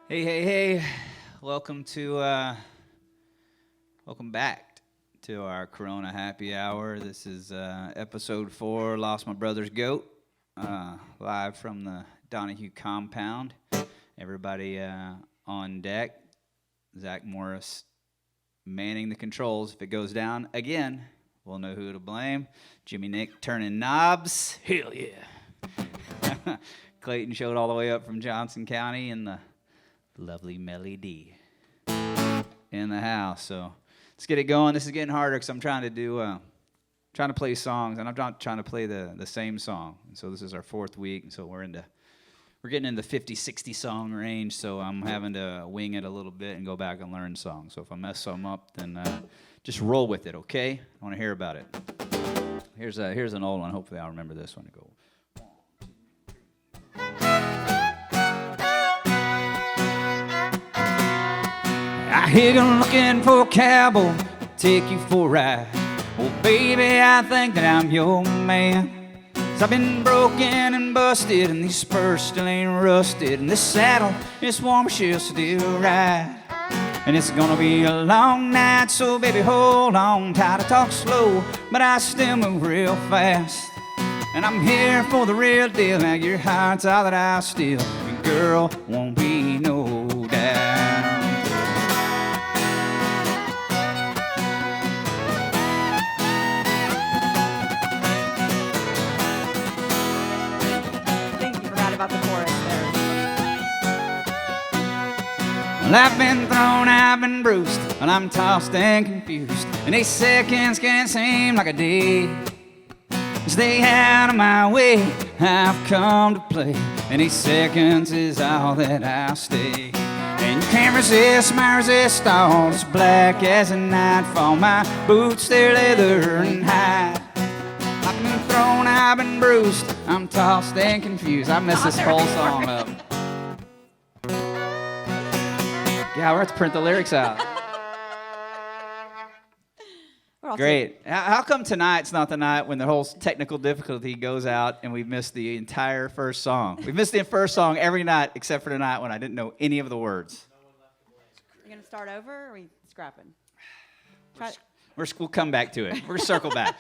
Hey! Welcome back to our Corona Happy Hour. This is episode 4. Lost my brother's goat, live from the Donahew compound. Everybody on deck. Zach Morris manning the controls. If it goes down again, we'll know who to blame. Jimmy Nick turning knobs. Hell yeah! Clayton showed all the way up from Johnson County in the lovely Melly D in the house. So let's get it going. This is getting harder because I'm trying to play songs, and I'm not trying to play the same song. And so this is our 4th week, and so we're getting in the 50, 60 song range. So I'm having to wing it a little bit and go back and learn songs. So if I mess some up, then just roll with it, okay? I want to hear about it. Here's an old one. Hopefully I'll remember this one to go. I hear you looking for a cowboy to take you for a ride. Oh, baby, I think that I'm your man. 'Cause I've been broken and busted, and these spurs still ain't rusted, and this saddle, this warm she'll still ride. And it's gonna be a long night, so baby, hold on tight. I talk slow, but I still move real fast. And I'm here for the real deal. Now your heart's all that I steal. And girl, won't be no doubt. About the chorus there. Well, I've been thrown, I've been bruised, and I'm tossed and confused, and 8 seconds can seem like a day. Stay out of my way, I've come to play, and 8 seconds is all that I'll stay. And you can't resist my resist all, it's black as a nightfall. My boots, they're leather and hide. I've been thrown, I've been bruised, I'm tossed and confused. I messed this whole song up. Yeah, we'll have to print the lyrics out. Great. How come tonight's not the night when the whole technical difficulty goes out and we missed the entire first song? We missed the first song every night except for tonight when I didn't know any of the words. You're going to start over, or are we scrapping? We'll come back to it. We're circle back.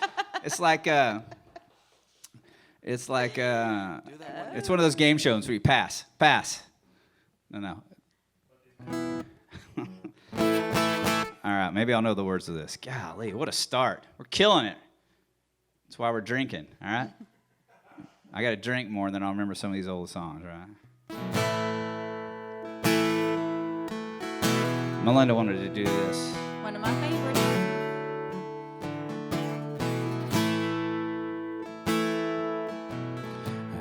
It's like it's one of those game shows where you pass. No. All right, maybe I'll know the words of this. Golly, what a start. We're killing it. That's why we're drinking, all right? I got to drink more than I'll remember some of these old songs, right? Melinda wanted to do this. One of my favorites.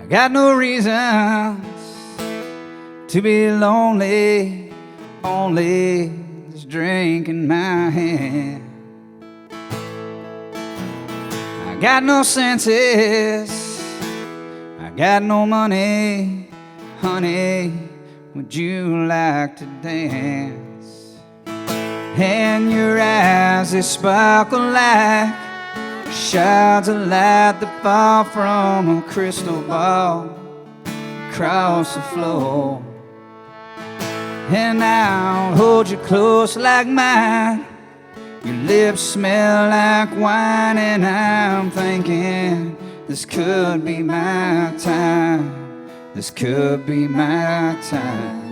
I got no reasons to be lonely, only this drink in my hand. I got no senses, I got no money, honey, would you like to dance? And your eyes, they sparkle like shards of light that fall from a crystal ball across the floor. And I'll hold you close like mine. Your lips smell like wine, and I'm thinking this could be my time. This could be my time.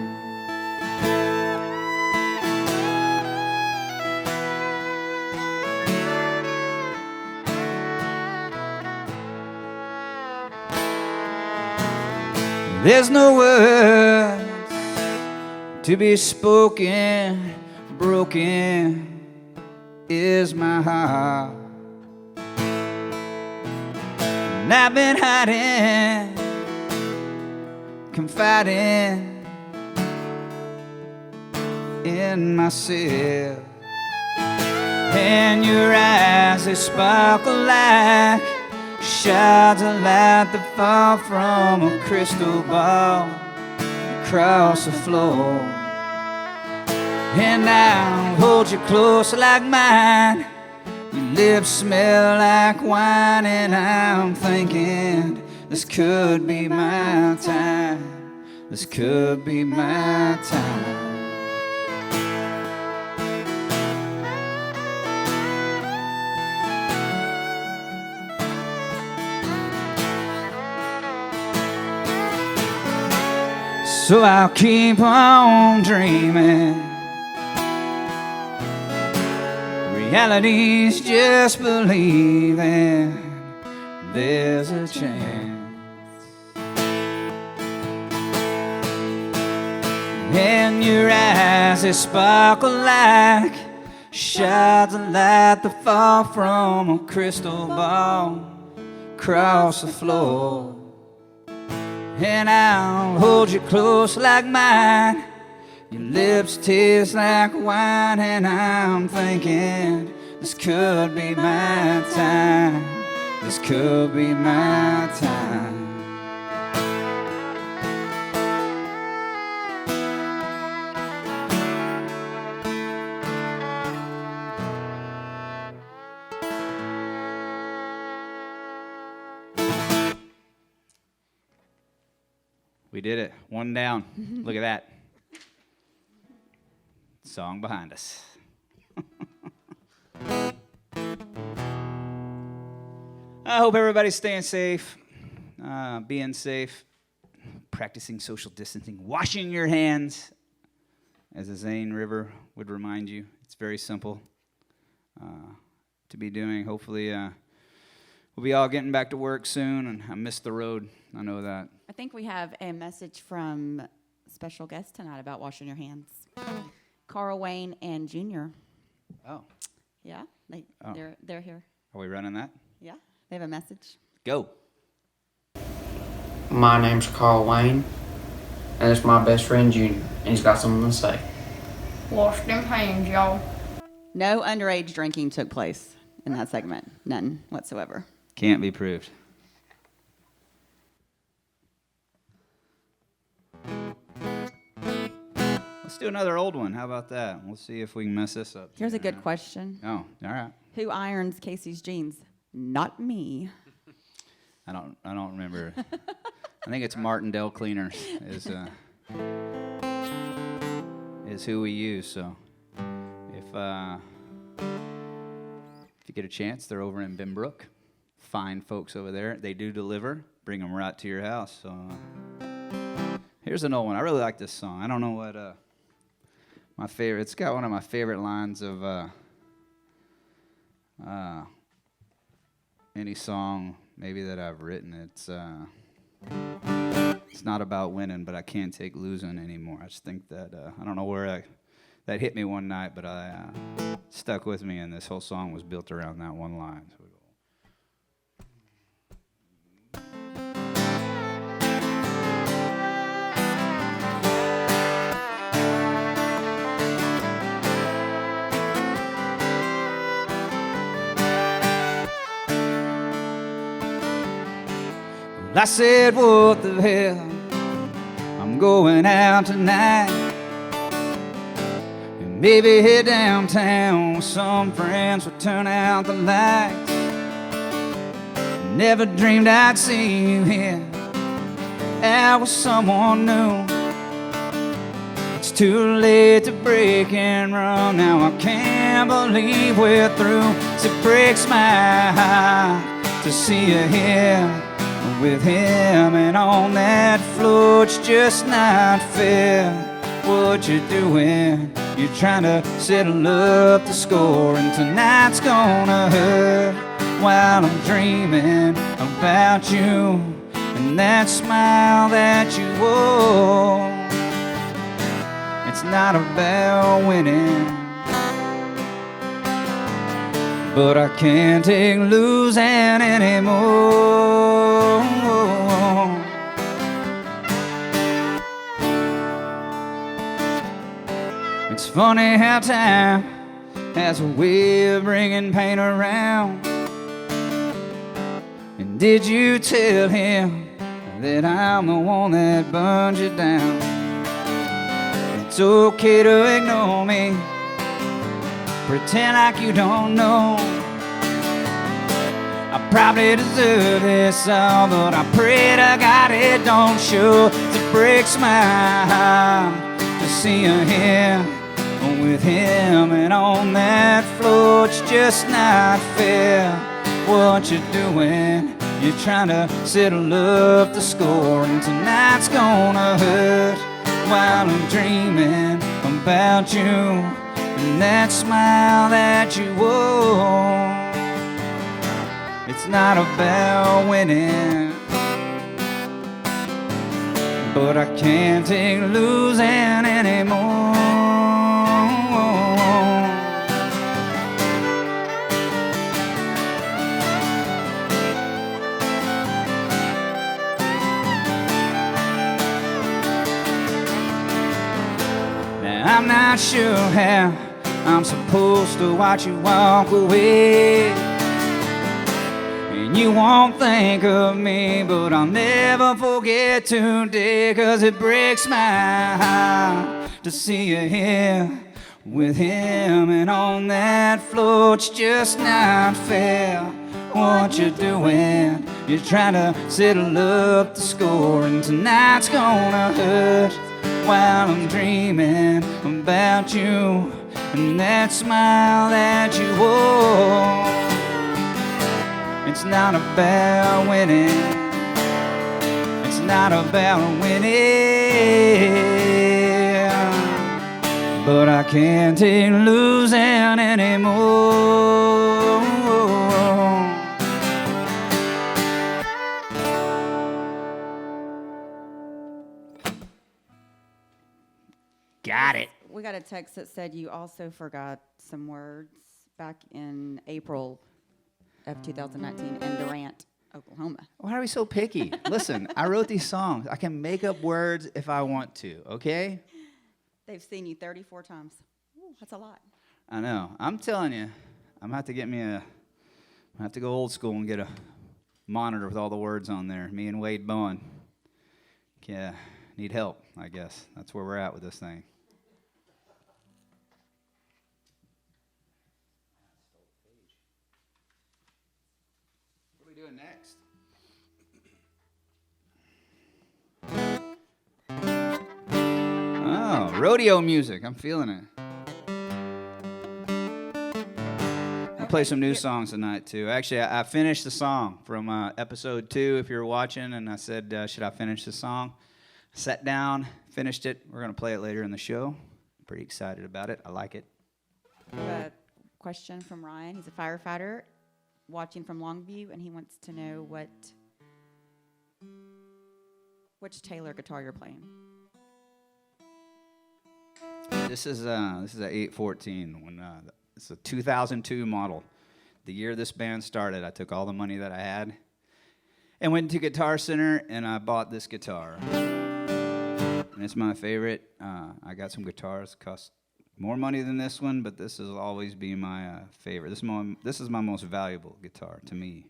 There's no words to be spoken, broken is my heart. And I've been hiding, confiding in myself. And your eyes, they sparkle like shards of light that fall from a crystal ball across the floor. And I'll hold you close like mine. Your lips smell like wine, and I'm thinking this could be my time. This could be my time. So I'll keep on dreaming. Reality's just believing there's a chance. In your eyes they sparkle like shards of light that fall from a crystal ball across the floor. And I'll hold you close like mine. Your lips taste like wine, and I'm thinking this could be my time. This could be my time. We did it. One down. Look at that. Song behind us. I hope everybody's staying safe, being safe, practicing social distancing, washing your hands, as the Zane River would remind you. It's very simple to be doing. Hopefully, we'll be all getting back to work soon, and I missed the road. I know that. I think we have a message from special guest tonight about washing your hands. Carl, Wayne, and Junior. Oh. Yeah, they're here. Are we running that? Yeah, they have a message. Go. My name's Carl Wayne, and it's my best friend Junior, and he's got something to say. Wash them hands, y'all. No underage drinking took place in that segment. None whatsoever. Can't be proved. Let's do another old one. How about that? We'll see if we can mess this up. Here's a good question. Oh, all right. Who irons Casey's jeans? Not me. I don't remember. I think it's Martindale Cleaners is who we use. So if you get a chance, they're over in Benbrook. Fine folks over there. They do deliver. Bring them right to your house. So here's an old one. I really like this song. I don't know what my favorite. It's got one of my favorite lines of any song maybe that I've written. It's not about winning, but I can't take losing anymore. I just think that I don't know where that hit me one night, but I stuck with me, and this whole song was built around that one line. So I said, what the hell, I'm going out tonight, and maybe head downtown with some friends will turn out the lights. Never dreamed I'd see you here out with someone new. It's too late to break and run, now I can't believe we're through. It breaks my heart to see you here with him, and on that floor it's just not fair. What you doing? You're trying to settle up the score, and tonight's gonna hurt while I'm dreaming about you and that smile that you wore. It's not about winning, but I can't take losing anymore. It's funny how time has a way of bringing pain around. And did you tell him that I'm the one that burned you down? It's okay to ignore me, pretend like you don't know. I probably deserve this all, but I pray to God it don't show. breaks my heart to see you here with him. And on that floor, it's just not fair. What you doing? You're trying to settle up the score, and tonight's gonna hurt while I'm dreaming about you and that smile that you wore. It's not about winning, but I can't take losing anymore. Now I'm not sure how I'm supposed to watch you walk away. And you won't think of me, but I'll never forget today, 'cause it breaks my heart to see you here with him. And on that floor, it's just not fair. What you doing? You're trying to settle up the score, and tonight's gonna hurt while I'm dreaming about you and that smile that you wore. It's not about winning, it's not about winning, but I can't take losing anymore. Got it. We got a text that said you also forgot some words back in April of 2019 in Durant, Oklahoma. Why are we so picky? Listen, I wrote these songs. I can make up words if I want to, okay? They've seen you 34 times. Ooh, that's a lot. I know. I'm telling you, I'm gonna have to get me a. I have to go old school and get a monitor with all the words on there. Me and Wade Bowen. Yeah, need help, I guess. That's where we're at with this thing. What are we doing next? Oh, rodeo music. I'm feeling it. I'll play some new songs tonight, too. Actually, I finished the song from episode 2, if you're watching, and I said, should I finish the song? Sat down, finished it. We're going to play it later in the show. Pretty excited about it. I like it. A question from Ryan. He's a firefighter watching from Longview, and he wants to know which Taylor guitar you're playing. This is a 814. It's a 2002 model. The year this band started, I took all the money that I had and went to Guitar Center, and I bought this guitar. And it's my favorite. I got some guitars cost more money than this one, but this will always be my favorite. This is my most valuable guitar to me.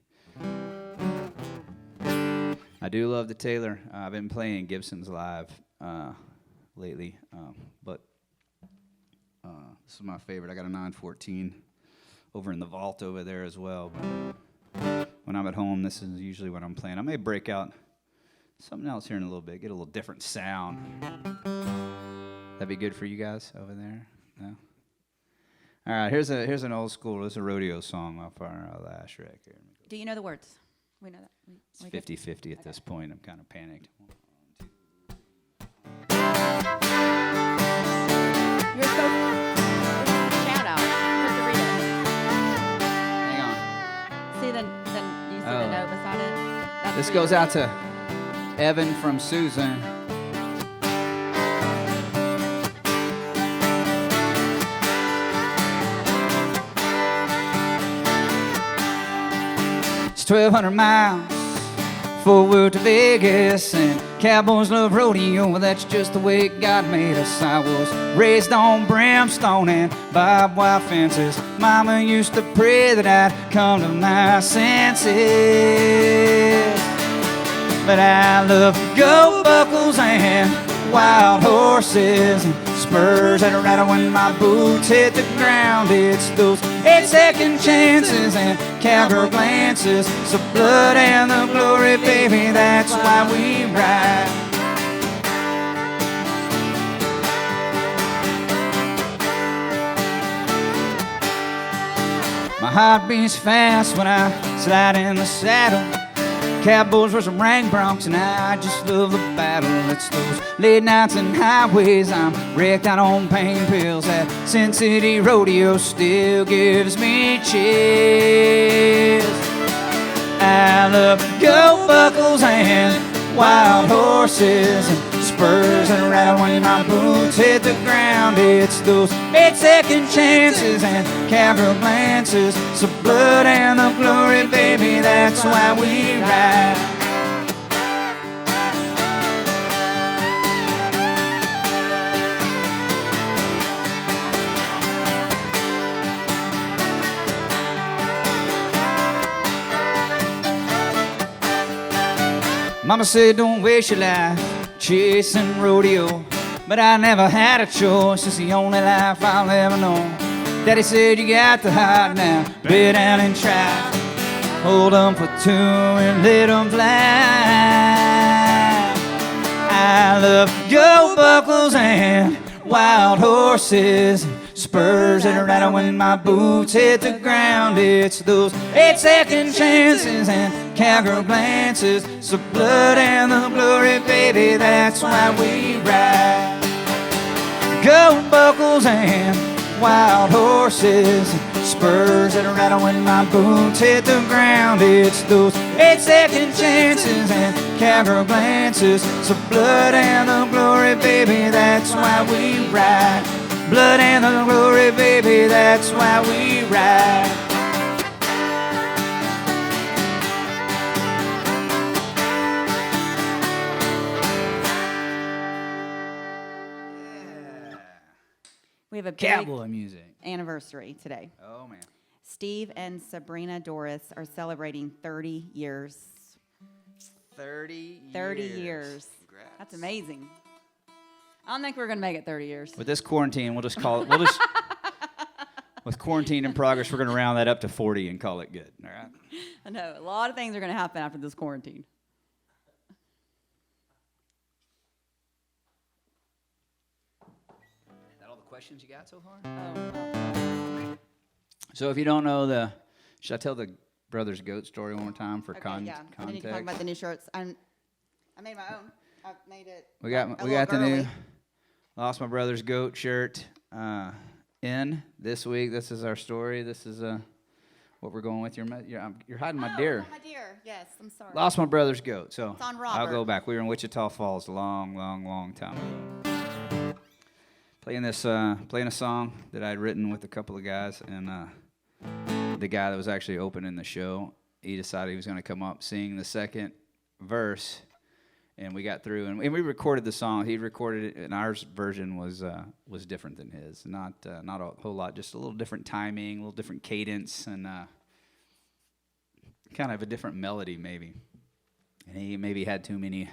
I do love the Taylor. I've been playing Gibsons live lately, but this is my favorite. I got a 914 over in the vault over there as well. But when I'm at home, this is usually what I'm playing. I may break out something else here in a little bit, get a little different sound. That'd be good for you guys over there? No? All right, here's an old school. This is a rodeo song off our last record. Do you know the words? We know that. It's 50-50 at this point. I'm kind of panicked. You're so shout out. You have to read it. Hang on. See the you see the note beside it? That's This for goes you. out to Evan from Susan. It's 1,200 miles forward to Vegas, and cowboys love rodeo. That's just the way God made us. I was raised on brimstone and barbed wire fences. Mama used to pray that I'd come to my senses. But I love goat buckles and wild horses and spurs that rattle when my boots hit the ground. It's those 8-second chances and cowgirl glances. So blood and the glory, baby, that's why we ride. heart beats fast when I slide in the saddle. Cowboys were some rank broncs, and I just love the battle. It's those late nights and highways. I'm wrecked out on pain pills. That Sin City rodeo still gives me chills. I love go buckles and wild horses and spurs that rattle when my boots hit the ground. It's those 8-second chances and cowgirl glances. So blood and the glory, baby, that's why we ride. Mama said don't waste your life chasing rodeo, but I never had a choice. It's the only life I'll ever know. Daddy said you got to hide now, bed down and try. Hold 'em for two and let 'em fly. I love go buckles and wild horses, spurs that rattle when my boots hit the ground. It's those 8-second chances and cowgirl glances. So blood and the glory, baby, that's why we ride. Go buckles and wild horses, spurs that rattle when my boots hit the ground. It's those 8-second chances and cowgirl glances. So blood and the glory, baby, that's why we ride. Blood and the glory, baby, that's why we ride. We have a big Cowboy music. anniversary today. Oh, man. Steve and Sabrina Doris are celebrating 30 years. 30 years. 30 years. Congrats. That's amazing. I don't think we're going to make it 30 years. With this quarantine, we'll just call it, with quarantine in progress, we're going to round that up to 40 and call it good. All right? I know. A lot of things are going to happen after this quarantine. Is that all the questions you got so far? Oh. So if you don't know should I tell the Brothers Goat story one more time for Okay, context? And then you can talk about the new shirts. I made my own. I've made it. We got the new Lost My Brother's Goat shirt in this week. This is our story. This is what we're going with. You're hiding my deer. My deer. Yes, I'm sorry. Lost My Brother's Goat. So It's on I'll go Robert. back. We were in Wichita Falls a long time ago. Playing a song that I'd written with a couple of guys, and the guy that was actually opening the show, he decided he was going to come up sing the second verse. And we got through, and we recorded the song. He recorded it, and our version was different than his. Not a whole lot, just a little different timing, a little different cadence, and kind of a different melody maybe. And he maybe had too many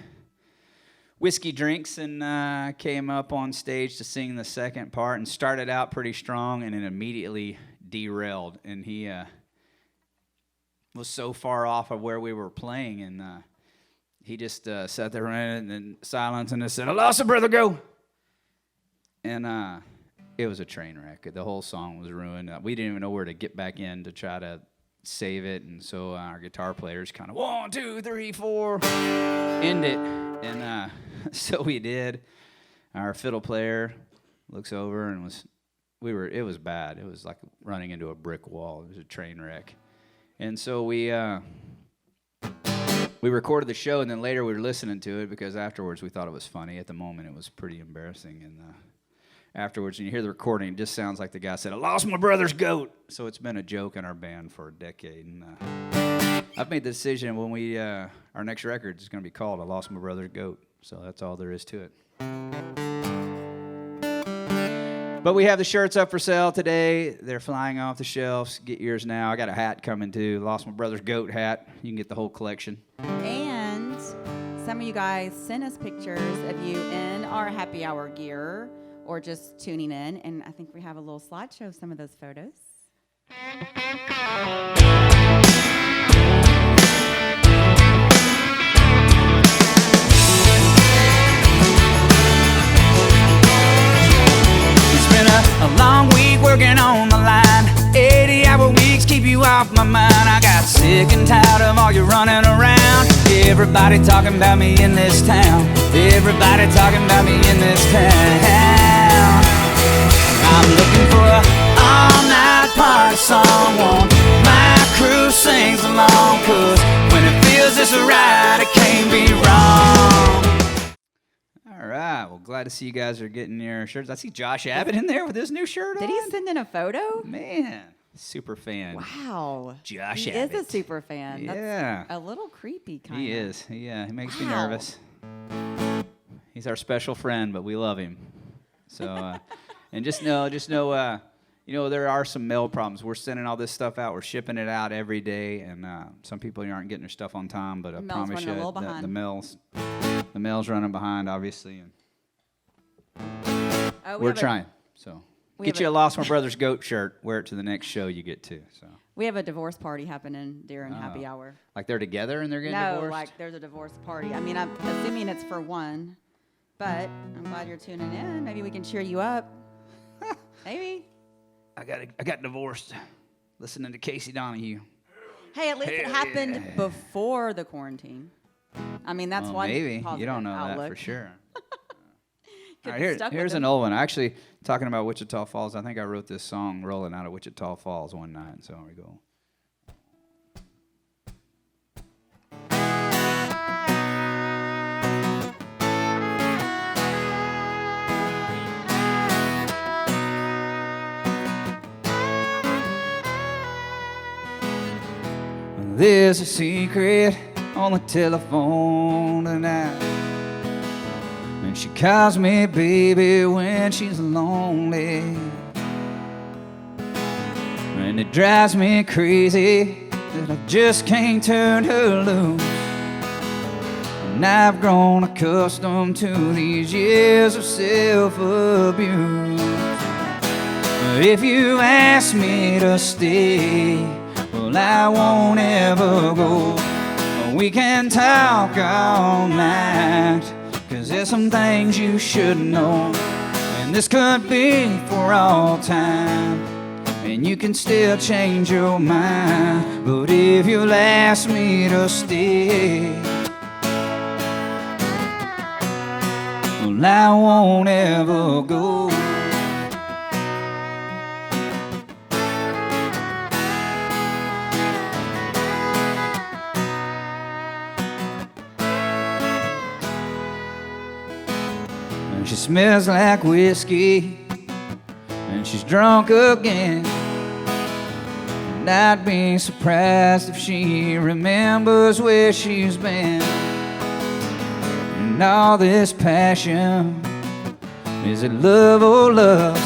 whiskey drinks and came up on stage to sing the second part and started out pretty strong and then immediately derailed. And he was so far off of where we were playing, and he just sat there in silence and just said, "I lost a brother, go." And it was a train wreck. The whole song was ruined. We didn't even know where to get back in to try to save it. And so our guitar players kind of 1, 2, 3, 4, end it. And so we did. Our fiddle player looks over and it was bad. It was like running into a brick wall. It was a train wreck. And so we recorded the show, and then later we were listening to it because afterwards we thought it was funny. At the moment, it was pretty embarrassing. And afterwards, when you hear the recording, it just sounds like the guy said, "I lost my brother's goat." So it's been a joke in our band for a decade. And I've made the decision when our next record is going to be called "I Lost My Brother's Goat." So that's all there is to it. But we have the shirts up for sale today. They're flying off the shelves. Get yours now. I got a hat coming too. Lost My Brother's Goat hat. You can get the whole collection. And some of you guys sent us pictures of you in our happy hour gear or just tuning in. And I think we have a little slideshow of some of those photos. A long week working on the line, 80-hour weeks, keep you off my mind. I got sick and tired of all you running around. Everybody talking about me in this town. Everybody talking about me in this town. I'm looking for a all-night party song. Want my crew sings along, 'cause when it feels this right, it can't be wrong. All right, well, glad to see you guys are getting your shirts. I see Josh Abbott in there with his new shirt on. Did he send in a photo? Man, super fan. Wow. Josh he Abbott. is a super fan. Yeah. That's a little creepy, kind of. He is. Yeah, he makes me Wow. nervous. He's our special friend, but we love him. So, and just know, you know, there are some mail problems. We're sending all this stuff out. We're shipping it out every day, and some people aren't getting their stuff on time. But I Mail's promise running you, a little behind. the mail's running behind, obviously. And Oh, we're trying. So get you a Lost My Brother's Goat shirt. Wear it to the next show you get to. So We have a divorce party happening during happy hour. like they're together and they're getting No, divorced. like there's a divorce party. I mean, I'm assuming it's for one, but I'm glad you're tuning in. Maybe we can cheer you up. Maybe. I got divorced listening to Casey Donahew. Hey, at least it happened before the quarantine. I mean, that's Well, one maybe positive you don't know outlook. that for sure. Could All be right, stuck here's with an it. old one. Actually, talking about Wichita Falls, I think I wrote this song rolling out of Wichita Falls one night. So here we go. There's a secret on the telephone tonight, and she calls me baby when she's lonely, and it drives me crazy that I just can't turn her loose. And I've grown accustomed to these years of self-abuse. If you ask me to stay, well, I won't ever go. We can talk all night, 'cause there's some things you should know. And this could be for all time, and you can still change your mind. But if you'll ask me to stay, well, I won't ever go. She smells like whiskey, and she's drunk again. And I'd be surprised if she remembers where she's been. And all this passion, is it love or lust?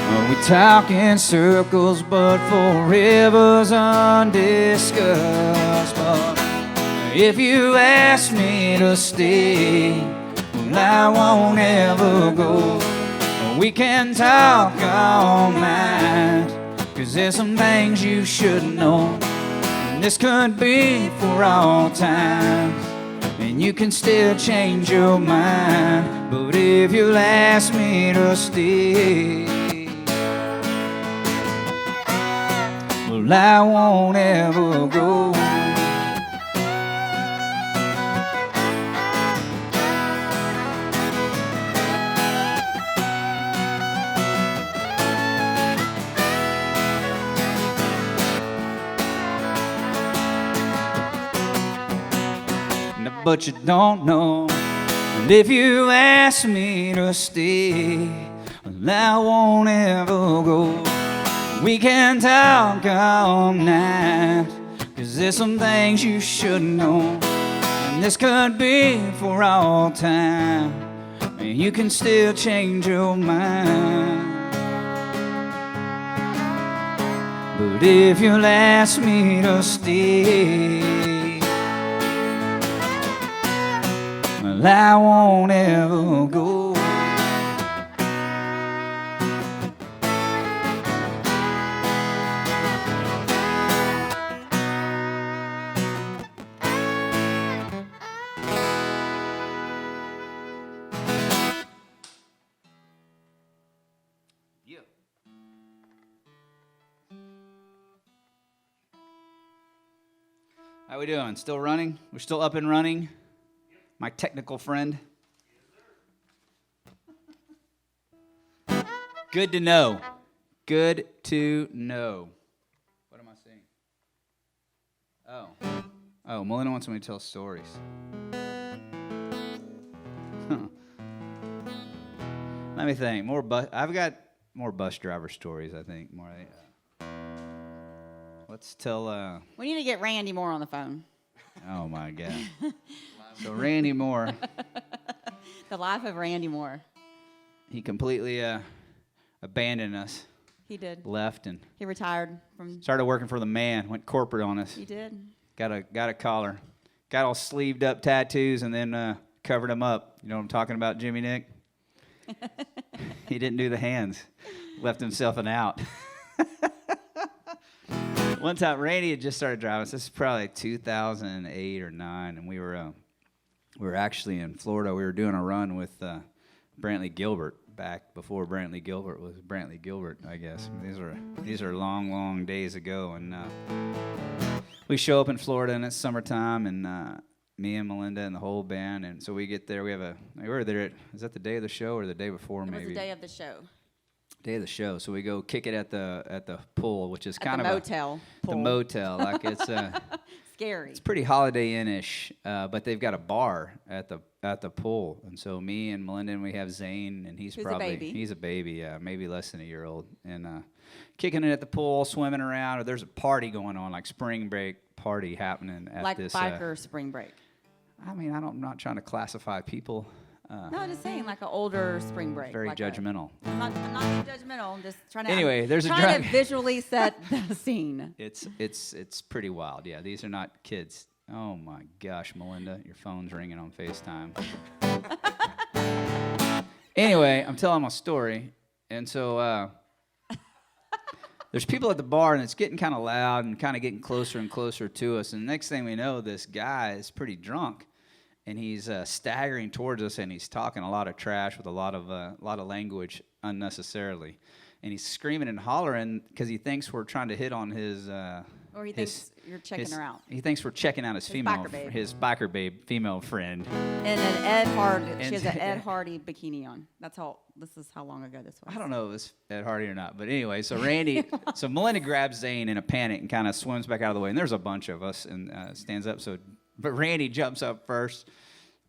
Well, we talk in circles, but forever's undiscussed. But if you ask me to stay, I won't ever go. We can talk all night, 'cause there's some things you should know. And this could be for all time, and you can still change your mind. But if you'll ask me to stay, well, I won't ever go. But you don't know. And if you ask me to stay, well, I won't ever go. We can talk all night, 'cause there's some things you should know. And this could be for all time, and you can still change your mind. But if you'll ask me to stay, well, I won't ever go. How we doing? Still running? We're still up and running? My technical friend? Good to know. Good to know. What am I saying? Oh, Melinda wants me to tell stories. Let me think. I've got more bus driver stories, I think. Let's tell... We need to get Randy Moore on the phone. Oh, my God. So Randy Moore... The life of Randy Moore. He completely abandoned us. He did. Left and... He retired from... Started working for the man. Went corporate on us. He did. Got a collar. Got all sleeved up tattoos and then covered them up. You know what I'm talking about, Jimmy Nick? He didn't do the hands. Left himself an out. One time, Randy had just started driving us. This is probably 2008 or 9, and we were actually in Florida. We were doing a run with Brantley Gilbert back before Brantley Gilbert was Brantley Gilbert, I guess. These are long, long days ago, and we show up in Florida, and it's summertime, and me and Melinda and the whole band, and so we get there. We were there. Is that the day of the show or the day before? Maybe It was the day of the show. Day of the show. So we go kick it at the pool, which is kind of motel. The motel. Like it's Scary. It's pretty Holiday Inn-ish, but they've got a bar at the pool, and so me and Melinda, and we have Zane, and he's a baby, maybe less than a year old, and kicking it at the pool, swimming around, or there's a party going on, like spring break party happening at this. Like biker spring break. I mean, I'm not trying to classify people. No, I'm just saying, like an older spring break. Very like judgmental. I'm not being judgmental. I'm just trying to. Anyway, there's trying to visually set the scene. It's pretty wild. Yeah, these are not kids. Oh my gosh, Melinda, your phone's ringing on FaceTime. Anyway, I'm telling my story, and so there's people at the bar, and it's getting kind of loud and kind of getting closer and closer to us. And the next thing we know, this guy is pretty drunk. And he's staggering towards us, and he's talking a lot of trash with a lot of language unnecessarily, and he's screaming and hollering because he thinks we're trying to hit on his. Or he thinks you're checking her out. He thinks we're checking out his biker babe female friend. And an Ed Hardy. She has an Ed Hardy bikini on. This is how long ago this was. I don't know if it's Ed Hardy or not, but anyway, so so Melinda grabs Zane in a panic and kind of swims back out of the way, and there's a bunch of us, and stands up. But Randy jumps up first.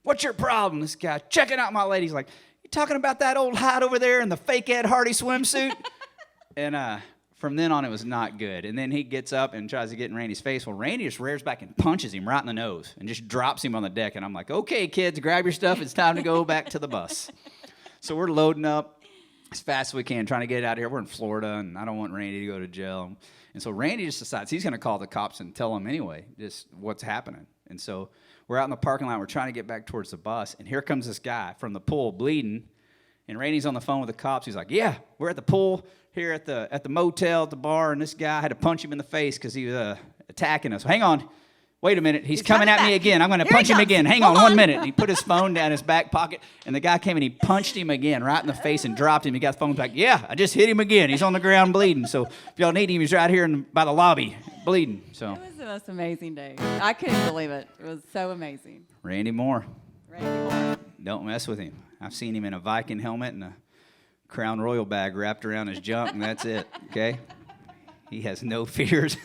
What's your problem? This guy checking out my lady. He's like, you talking about that old hide over there in the fake Ed Hardy swimsuit? And from then on, it was not good. And then he gets up and tries to get in Randy's face. Well, Randy just rears back and punches him right in the nose and just drops him on the deck. And I'm like, okay, kids, grab your stuff. It's time to go back to the bus. So we're loading up as fast as we can, trying to get out of here. We're in Florida, and I don't want Randy to go to jail. And so Randy just decides he's going to call the cops and tell them anyway just what's happening. And so we're out in the parking lot. We're trying to get back towards the bus. And here comes this guy from the pool bleeding. And Randy's on the phone with the cops. He's like, yeah, we're at the pool here at the motel, at the bar. And this guy had to punch him in the face because he was attacking us. Hang on. Wait a minute. He's coming at me again. I'm going to punch him again. Hang on 1 minute. And he put his phone down his back pocket. And the guy came and he punched him again right in the face and dropped him. He got the phone back. Yeah, I just hit him again. He's on the ground bleeding. So if y'all need him, he's right here by the lobby bleeding. So it was the most amazing day. I couldn't believe it. It was so amazing. Randy Moore. Randy Moore. Don't mess with him. I've seen him in a Viking helmet and a Crown Royal bag wrapped around his junk, and that's it, okay? He has no fears.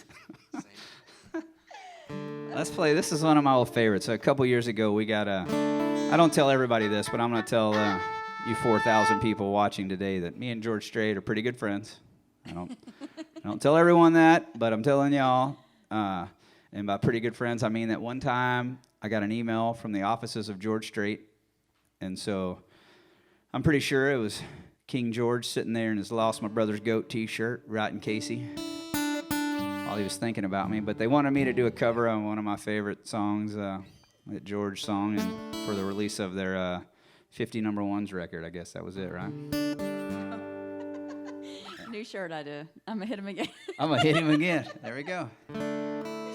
Let's play. This is one of my old favorites. A couple years ago, we got I don't tell everybody this, but I'm going to tell you 4,000 people watching today that me and George Strait are pretty good friends. I don't tell everyone that, but I'm telling y'all. And by pretty good friends, I mean that one time I got an email from the offices of George Strait, and so I'm pretty sure it was King George sitting there in his Lost My Brother's Goat t-shirt, writing Casey while he was thinking about me. But they wanted me to do a cover on one of my favorite songs that George sung, and for the release of their 50 number ones record. I guess that was it, right? New shirt I do. I'm going to hit him again. I'm going to hit him again. There we go.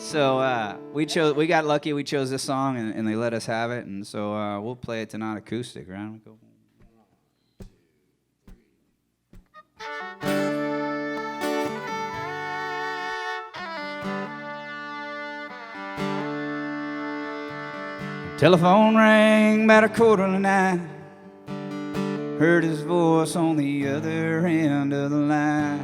So we got lucky. We chose this song, and they let us have it. And so we'll play it tonight acoustic, right? We go. Telephone rang about 8:45. Heard his voice on the other end of the line.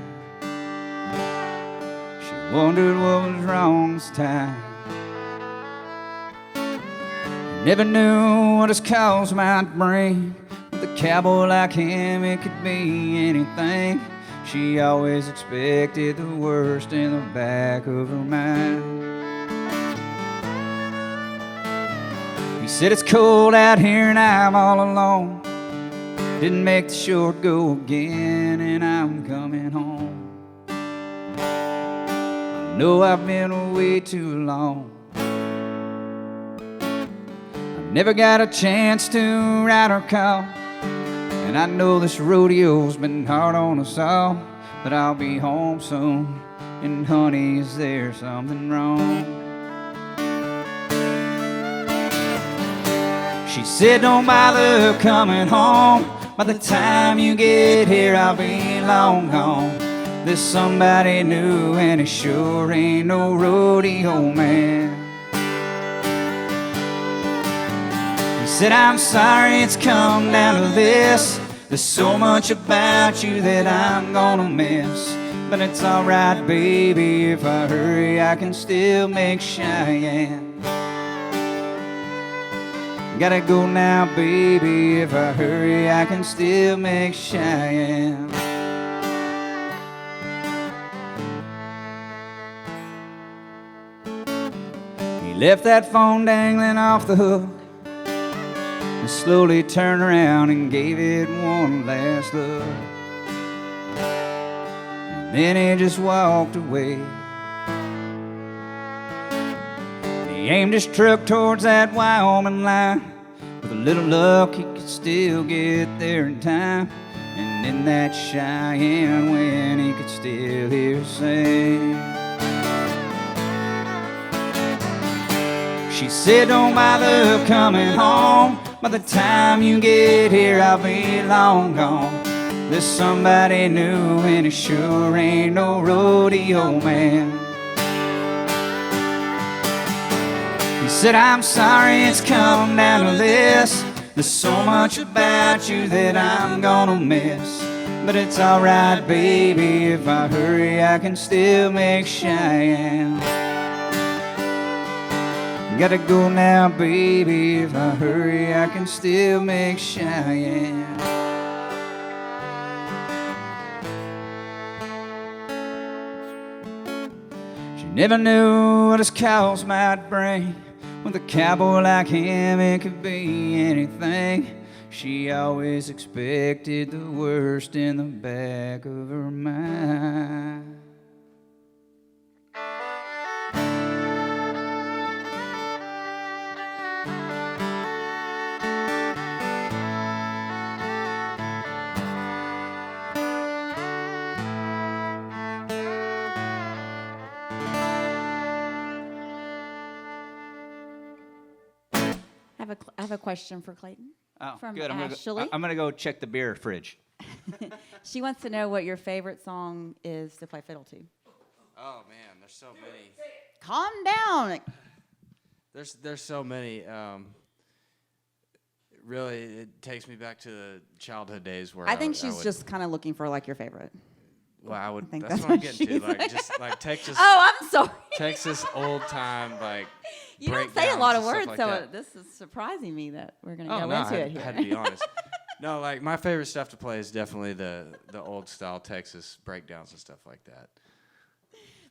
She wondered what was wrong this time. Never knew what his cause might bring. With a cowboy like him, it could be anything. She always expected the worst in the back of her mind. He said it's cold out here and I'm all alone. Didn't make the short go again and I'm coming home. I know I've been away too long. I've never got a chance to ride or call. And I know this rodeo's been hard on us all. But I'll be home soon. And honey, is there something wrong? She said don't bother coming home. By the time you get here I'll be long gone. There's somebody new and it sure ain't no rodeo man. He said I'm sorry it's come down to this. There's so much about you that I'm gonna miss. But it's alright baby, if I hurry I can still make Cheyenne. Gotta go now, baby. If I hurry, I can still make Cheyenne. He left that phone dangling off the hook and slowly turned around and gave it one last look. And then he just walked away. He aimed his truck towards that Wyoming line. With a little luck, he could still get there in time. And in that Cheyenne wind, he could still hear her sing. She said, don't bother coming home. By the time you get here, I'll be long gone. There's somebody new, and it sure ain't no rodeo man. He said, I'm sorry it's come down to this. There's so much about you that I'm gonna miss. But it's alright, baby, if I hurry, I can still make Cheyenne. Gotta go now, baby, if I hurry, I can still make Cheyenne. She never knew what his cows might bring. With a cowboy like him, it could be anything. She always expected the worst in the back of her mind. I have a question for Clayton. Oh, From good. Ashley. I'm gonna go check the beer fridge. She wants to know what your favorite song is to play fiddle to. Oh man, there's so many. Calm down. There's so many. Really, it takes me back to the childhood days where I think would- she's just kind of looking for like your favorite. Well, I would. think That's that's what I'm what getting to. she's Like like. just like Texas. Oh, I'm sorry. Texas old time like. You don't say a lot of words, like so that. this is surprising me that we're going to Oh go no, into I it here. had to be honest. No, like my favorite stuff to play is definitely the old style Texas breakdowns and stuff like that.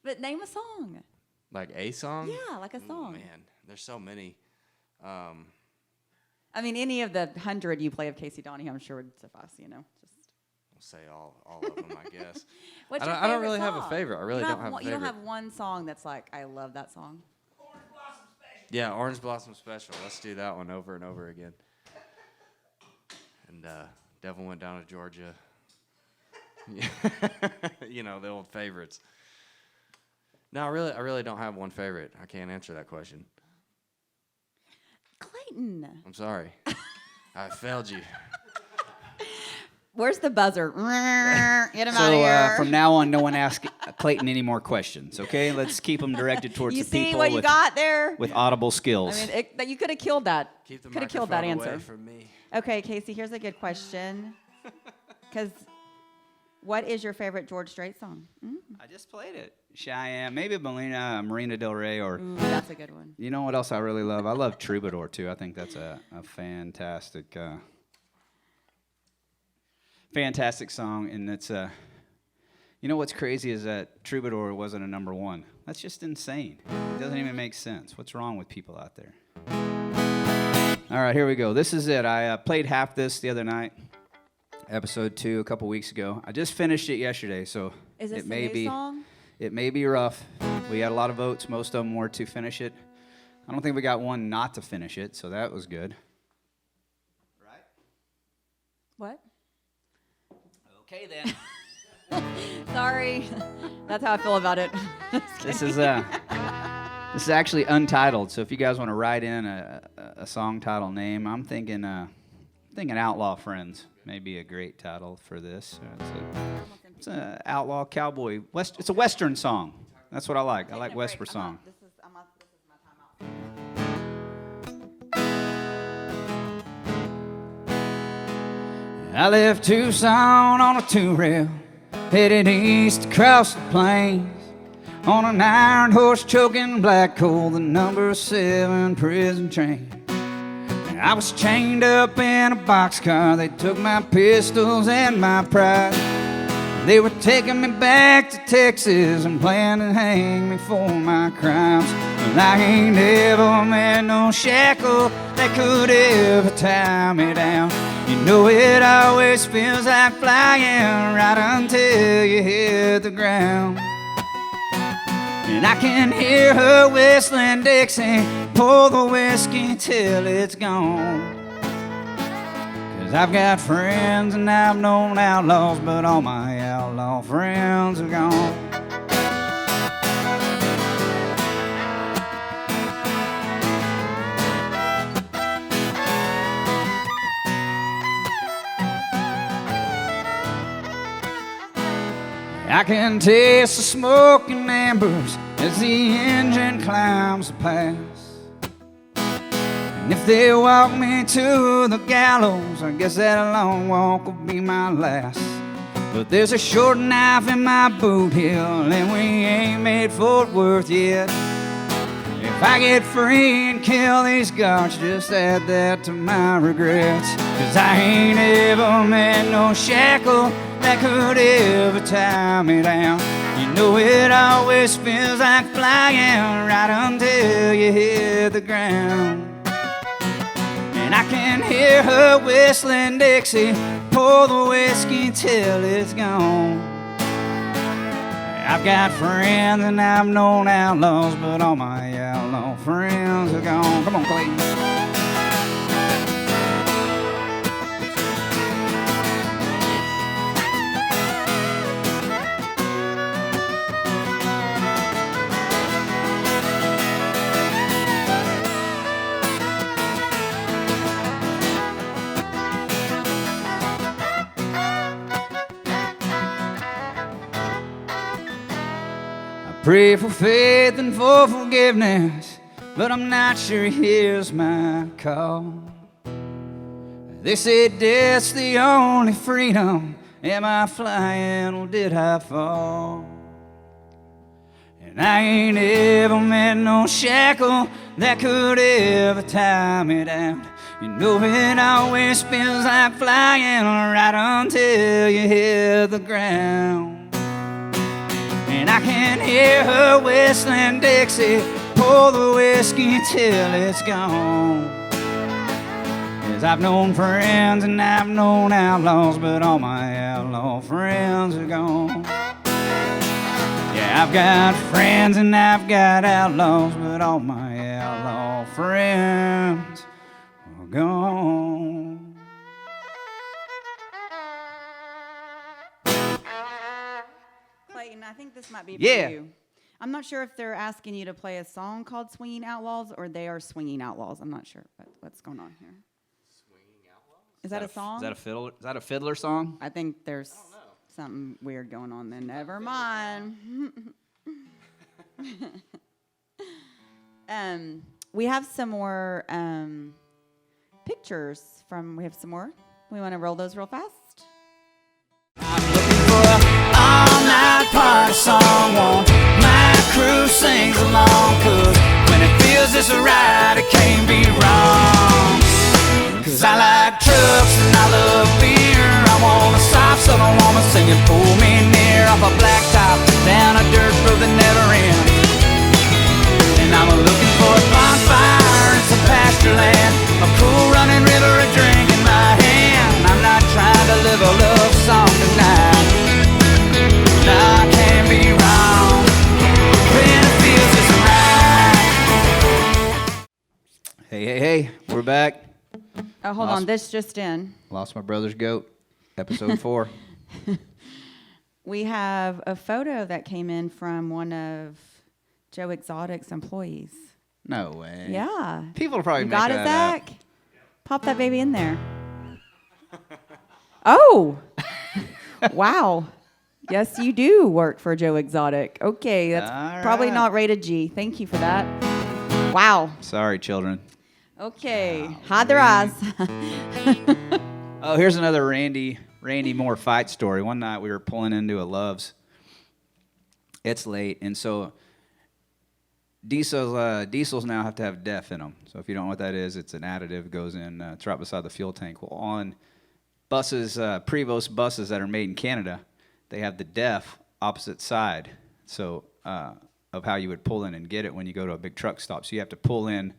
But name a song. Like a song. Yeah, like a Ooh, song. man, there's so many. I mean, any of the 100 you play of Casey Donahew, I'm sure would suffice, you know. Just I'll say all of them, I guess. What's I your don't favorite really have a song? favorite. I really You don't have a You don't favorite. have one song that's like, I love that song. Yeah, Orange Blossom Special. Let's do that one over and over again. And Devil Went Down to Georgia. You know, the old favorites. No, I really don't have one favorite. I can't answer that question. Clayton, I'm sorry. I failed you. Where's the buzzer? Get him out of So here. from now on, no one asks Clayton any more questions, okay? Let's keep them directed towards You the see people what you got there? with audible I skills. mean, you could have killed that. Keep the Could have killed that microphone away answer. from me. Okay, Casey, here's a good question. Because what is your favorite George Strait song? I just played it. Cheyenne, maybe Marina Del Rey, or Ooh, that's a good one. you know what else I really love? I love Troubadour, too. I think that's a fantastic... fantastic song, and it's you know what's crazy is that Troubadour wasn't a number one. That's just insane. It doesn't even make sense. What's wrong with people out there? All right, here we go. This is it. I played half this the other night, episode 2 a couple weeks ago. I just finished it yesterday, so Is this it a may new be song? it may be rough. We had a lot of votes. Most of them were to finish it. I don't think we got one not to finish it, so that was good. Right? What? Okay then. Sorry. That's how I feel about it. This is actually untitled. So if you guys want to write in a song title name, I'm thinking Outlaw Friends may be a great title for this. It's a outlaw cowboy it's a Western song. That's what I like. I like Western song. This is my timeout. I left Tucson on a 2-rail, headed east across the plains, on an iron horse choking black coal, the number 7 prison train. I was chained up in a boxcar, they took my pistols and my pride. They were taking me back to Texas and planning to hang me for my crimes. Well, I ain't ever met no shackle that could ever tie me down. You know it always feels like flying right until you hit the ground. And I can hear her whistling Dixie, pour the whiskey till it's gone. 'Cause I've got friends and I've known outlaws, but all my outlaw friends are gone. I can taste the smoke and embers as the engine climbs the pass. And if they walk me to the gallows, I guess that long walk will be my last. But there's a short knife in my boot heel, and we ain't made Fort Worth yet. If I get free and kill these guards, just add that to my regrets. 'Cause I ain't ever met no shackle that could ever tie me down. You know it always feels like flying right until you hit the ground. And I can hear her whistling Dixie, pour the whiskey till it's gone. I've got friends and I've known outlaws, but all my outlaw friends are gone. Come on, Clayton. Pray for faith and for forgiveness, but I'm not sure he hears my call. They say death's the only freedom. Am I flying or did I fall? And I ain't ever met no shackle that could ever tie me down. You know it always feels like flying right until you hit the ground. And I can hear her whistling Dixie, pour the whiskey till it's gone. 'Cause I've known friends and I've known outlaws, but all my outlaw friends are gone. Yeah, I've got friends and I've got outlaws, but all my outlaw friends are gone. Clayton, I think this might be for Yeah. you. I'm not sure if they're asking you to play a song called Swinging Outlaws or they are swinging outlaws. I'm not sure what's going on here. Is that a song? Is that a fiddler? Is that a fiddler song? I think there's something weird going on then. Never mind. We have some more pictures from. We have some more. We want to roll those real fast. I'm looking for a all-night party song. Want my crew sings along, 'cause when it feels this right, it can't be wrong. 'Cause I like trucks and I love beer. I want a soft southern woman singing pull me near, off a blacktop down a dirt road that never ends. And I'm looking for a bonfire and some pasture land, a cool running river, a drink in my hand. I'm not trying to live a love song tonight. No, I can't be wrong when it feels just right. Hey, we're back. Oh, hold on. This just in. Lost My Brother's Goat, episode 4. We have a photo that came in from one of Joe Exotic's employees. No way. Yeah. People will probably You make got it, that up. Zach? Pop that baby in there. Oh. Wow. Yes, you do work for Joe Exotic. Okay, that's All probably right. not rated G. Thank you for that. Wow. Sorry, children. Okay. Hide their eyes. Oh, here's another Randy Moore fight story. One night we were pulling into a Love's. It's late, and so diesels now have to have DEF in them. So if you don't know what that is, it's an additive, goes in, it's right beside the fuel tank. Well, on buses, Prevost buses that are made in Canada, they have the DEF opposite side. So of how you would pull in and get it when you go to a big truck stop. So you have to pull in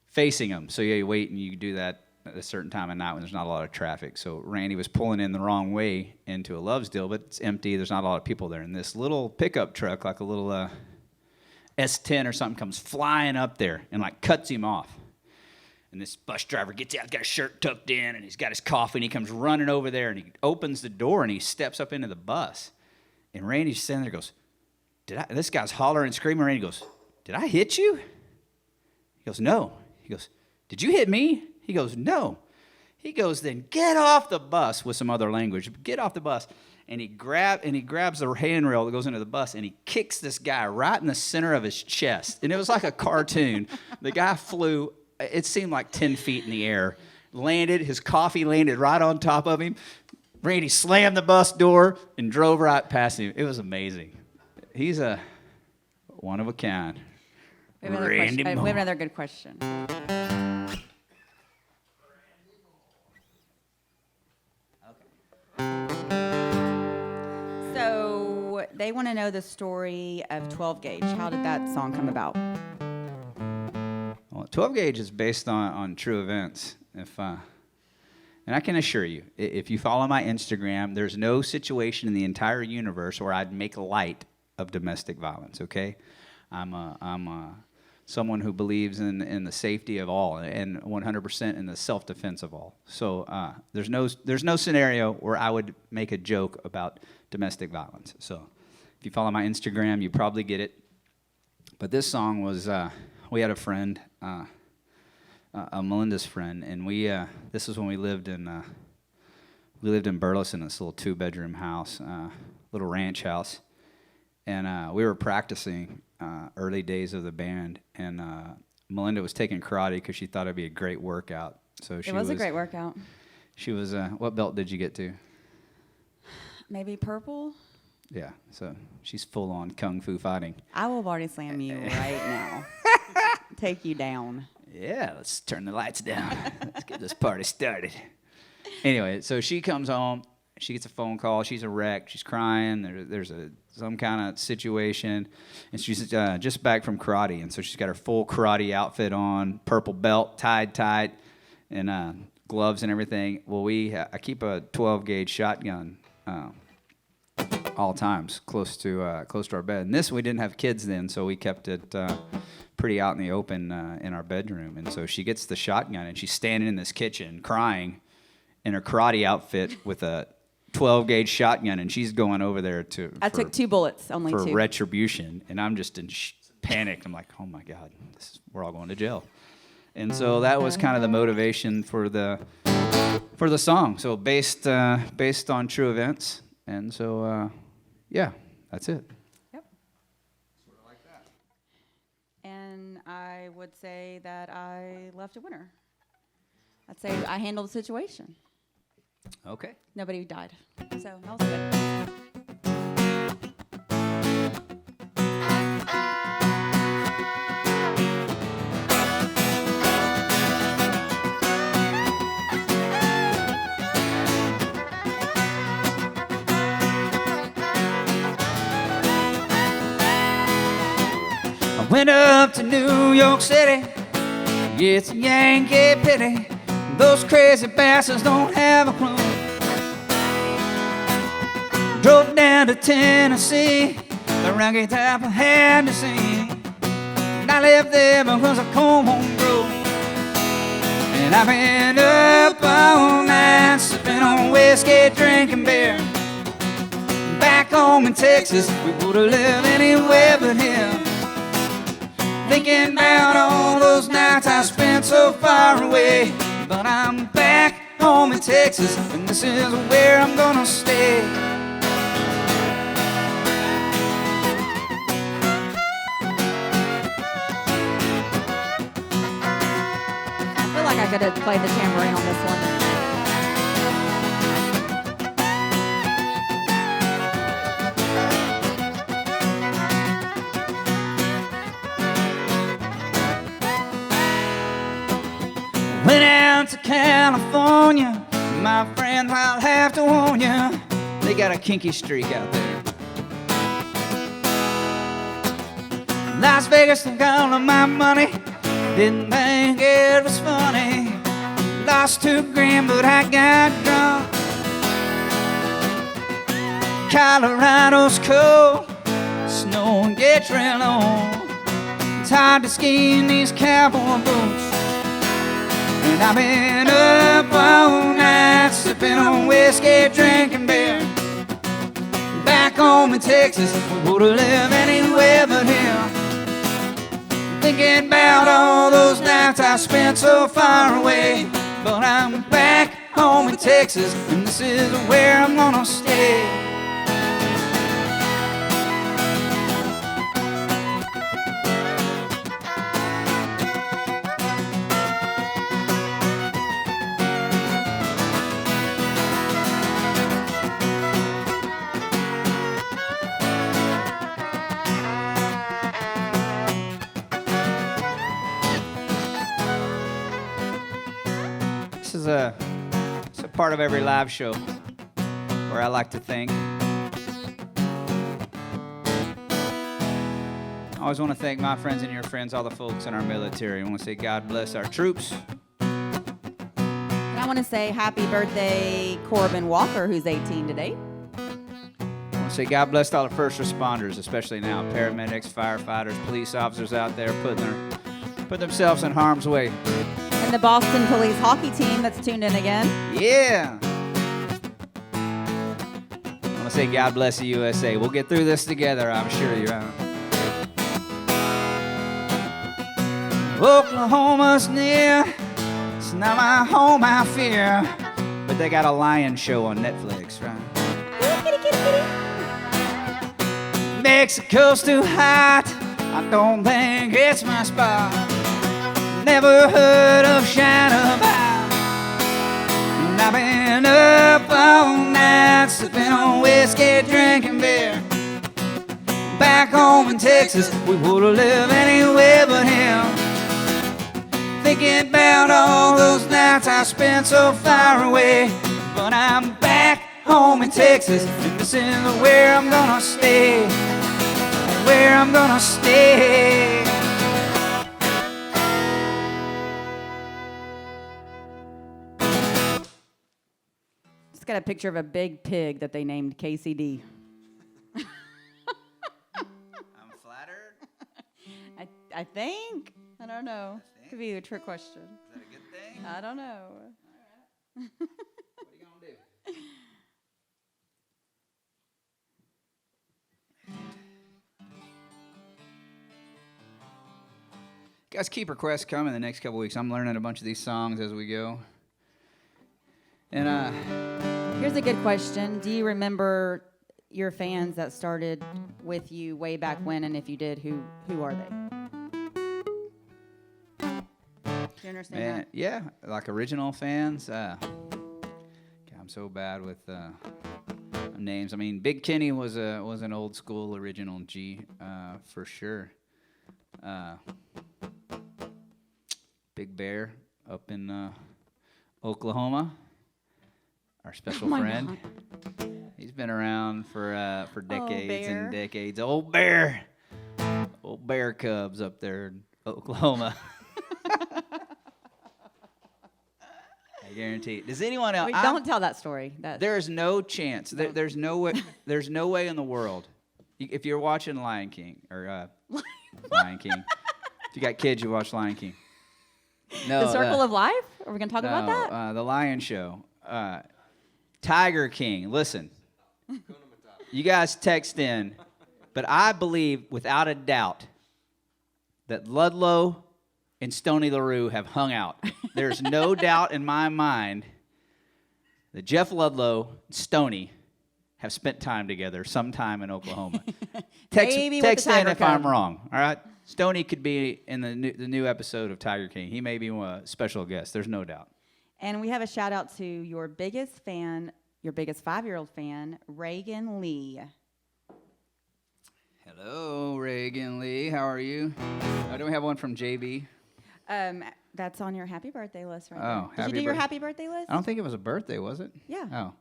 facing them. So yeah, you wait and you do that at a certain time of night when there's not a lot of traffic. So Randy was pulling in the wrong way into a Love's deal, but it's empty. There's not a lot of people there. And this little pickup truck, like a little S10 or something, comes flying up there and like cuts him off. And this bus driver gets out, got his shirt tucked in, and he's got his coffee, and he comes running over there, and he opens the door, and he steps up into the bus. And Randy's sitting there, goes, this guy's hollering and screaming. Randy goes, did I hit you? He goes, no. He goes, did you hit me? He goes, no. He goes, then get off the bus, with some other language. Get off the bus. And he grabs the handrail that goes into the bus, and he kicks this guy right in the center of his chest. And it was like a cartoon. The guy flew, it seemed like 10 feet in the air, landed, his coffee landed right on top of him. Randy slammed the bus door and drove right past him. It was amazing. He's a one of a kind. We have another good question. So they want to know the story of 12 Gauge. How did that song come about? Well, 12 Gauge is based on true events. And I can assure you, if you follow my Instagram, there's no situation in the entire universe where I'd make light of domestic violence, okay? I'm someone who believes in the safety of all and 100% in the self-defense of all. So there's no scenario where I would make a joke about domestic violence. So if you follow my Instagram, you probably get it. But this song was, we had a friend, Melinda's friend, and this was when we lived in Burleson, this little 2-bedroom house, little ranch house. And we were practicing early days of the band, and Melinda was taking karate because she thought it'd be a great workout. So It was a great workout. She was. What belt did you get to? Maybe purple? Yeah. So she's full on kung fu fighting. I will body slam you right now. Take you down. Yeah. Let's turn the lights down. Let's get this party started. Anyway, so she comes home. She gets a phone call. She's a wreck. She's crying. There's some kind of situation, and she's just back from karate, and so she's got her full karate outfit on, purple belt tied tight, and gloves and everything. Well, I keep a 12-gauge shotgun all times close to our bed. And this, we didn't have kids then, so we kept it pretty out in the open in our bedroom. And so she gets the shotgun, and she's standing in this kitchen crying in her karate outfit with a 12-gauge shotgun, and she's going over there I took 2 bullets, only for 2. retribution, and I'm just in panic. I'm like, oh my God, we're all going to jail. And so that was kind of the motivation for the for the song. So based on true events, and so yeah, that's it. Yep. And I would say that I left a winner. I'd say I handled the situation. Okay. Nobody died. So that was good. I went up to New York City. It's a Yankee pity. Those crazy bastards don't have a clue. Drove down to Tennessee, the rocky type I had to see. And I left there because I come home broke. And I've been up all night, sipping on whiskey, drinking beer. Back home in Texas, we would've lived anywhere but here. Thinking about all those nights I spent so far away. But I'm back home in Texas, and this is where I'm gonna stay. I feel like I could have played the tambourine on this one. Went out to California, my friends, I'll have to warn you, they got a kinky streak out there. Las Vegas took all of my money, didn't think it was funny. Lost $2,000, but I got drunk. Colorado's cold, snow gets real low. It's hard to ski in these cowboy boots. And I've been up all night, sipping on whiskey, drinking beer. Back home in Texas, we would've lived anywhere but here. Thinking about all those nights I spent so far away. But I'm back home in Texas, and this is where I'm gonna stay. It's a part of every live show where I like to thank. I always want to thank my friends and your friends, all the folks in our military. I want to say God bless our troops. And I want to say happy birthday, Corbin Walker, who's 18 today. I want to say God bless all the first responders, especially now, paramedics, firefighters, police officers out there putting themselves in harm's way. And the Boston Police hockey team that's tuned in again. Yeah. I want to say God bless the USA. We'll get through this together, I'm sure you're right. Oklahoma's near. It's not my home, I fear. But they got a lion show on Netflix, right? Mexico's too hot. I don't think it's my spot. Never heard of China Bar. And I've been up all night, sipping on whiskey, drinking beer. Back home in Texas, we would've lived anywhere but here. Thinking about all those nights I spent so far away. But I'm back home in Texas, and this is where I'm gonna stay. Where I'm gonna stay. Just got a picture of a big pig that they named KCD. I'm flattered. I think. I don't know. Could be a trick question. Is that a good thing? I don't know. What are you gonna do? Guys, keep requests coming the next couple weeks. I'm learning a bunch of these songs as we go. And Here's a good question. Do you remember your fans that started with you way back when? And if you did, who are they? Do you understand man, that? yeah, like original fans. God, I'm so bad with names. I mean, Big Kenny was an old school original G for sure. Big Bear up in Oklahoma, our special my friend. He's been around for decades Bear. and decades. Old Bear Cubs up there in Oklahoma. I guarantee it. Does anyone else? Wait, don't tell that story. There's no chance. There's no way. There's no way in the world. If you're watching Lion King or Lion King, if you got kids, you watch Lion King. No, the Circle of Life? Are we going to talk about that? The Lion Show. Tiger King. Listen, you guys text in, but I believe without a doubt that Ludlow and Stoney LaRue have hung out. There's no doubt in my mind that Jeff Ludlow and Stoney have spent time together sometime in Oklahoma. Maybe with Text the in Tiger if Cub. I'm wrong. All right, Stoney could be in the new episode of Tiger King. He may be a special guest. There's no doubt. And we have a shout out to your biggest fan, your biggest 5-year-old fan, Reagan Lee. Hello, Reagan Lee. How are you? Don't we have one from JB? That's on your happy birthday list right Oh, there. Did you do your happy birthday list? I don't think it was a birthday, was it? Yeah. Oh,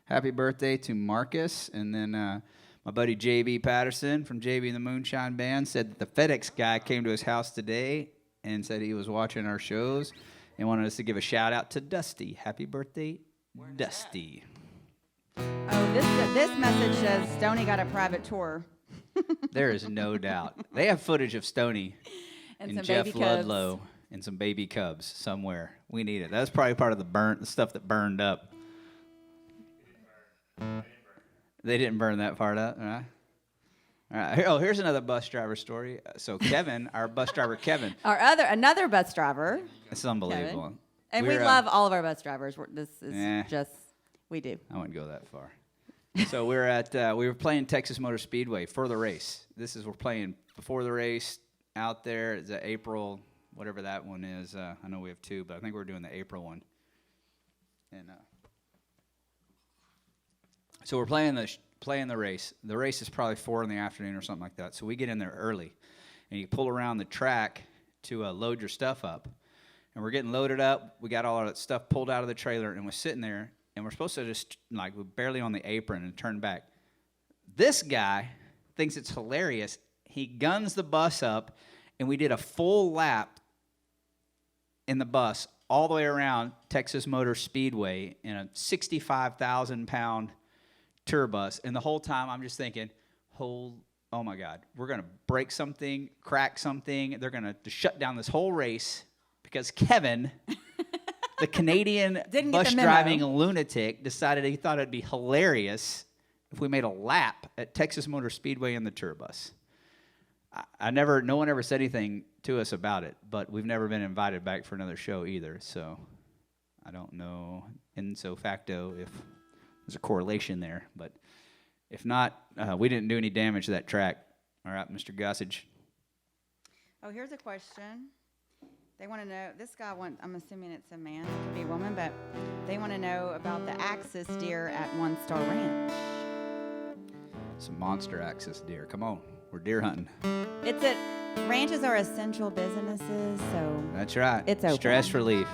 happy birthday to Marcus. And then my buddy JB Patterson from JB and the Moonshine Band said that the FedEx guy came to his house today and said he was watching our shows and wanted us to give a shout out to Dusty. Happy birthday, Dusty. Oh, this message says Stoney got a private tour. There is no doubt. They have footage of Stoney And and some Jeff baby cubs. Ludlow and some baby cubs somewhere. We need it. That's probably part of the stuff that burned up. They didn't burn that part up, all right? All right. Oh, here's another bus driver story. So Kevin, our bus driver Kevin, Another bus driver, it's unbelievable. Kevin. And we We're, love all of our bus drivers. This is Eh. just, we do. I wouldn't go that far. So we were playing Texas Motor Speedway for the race. We're playing before the race out there. It's April, whatever that one is. I know we have two, but I think we're doing the April one. And so we're playing the race. The race is probably 4 in the afternoon or something like that. So we get in there early, and you pull around the track to load your stuff up. And we're getting loaded up. We got all our stuff pulled out of the trailer, and we're sitting there. And we're supposed to just, like, we're barely on the apron and turn back. This guy thinks it's hilarious. He guns the bus up, and we did a full lap in the bus all the way around Texas Motor Speedway in a 65,000-pound tour bus. And the whole time I'm just thinking, oh my God, we're going to break something, crack something. They're going to shut down this whole race because Kevin... The Canadian Didn't get bus the memo. driving lunatic decided he thought it'd be hilarious if we made a lap at Texas Motor Speedway in the tour bus. No one ever said anything to us about it, but we've never been invited back for another show either. So I don't know, ipso facto, if there's a correlation there. But if not, we didn't do any damage to that track. All right, Mr. Gossage. Oh, here's a question. They want to know, I'm assuming it's a man, it could be a woman, but they want to know about the axis deer at One Star Ranch. Some monster axis deer. Come on, we're deer hunting. Ranches are essential businesses, so That's right. It's open. Stress relief.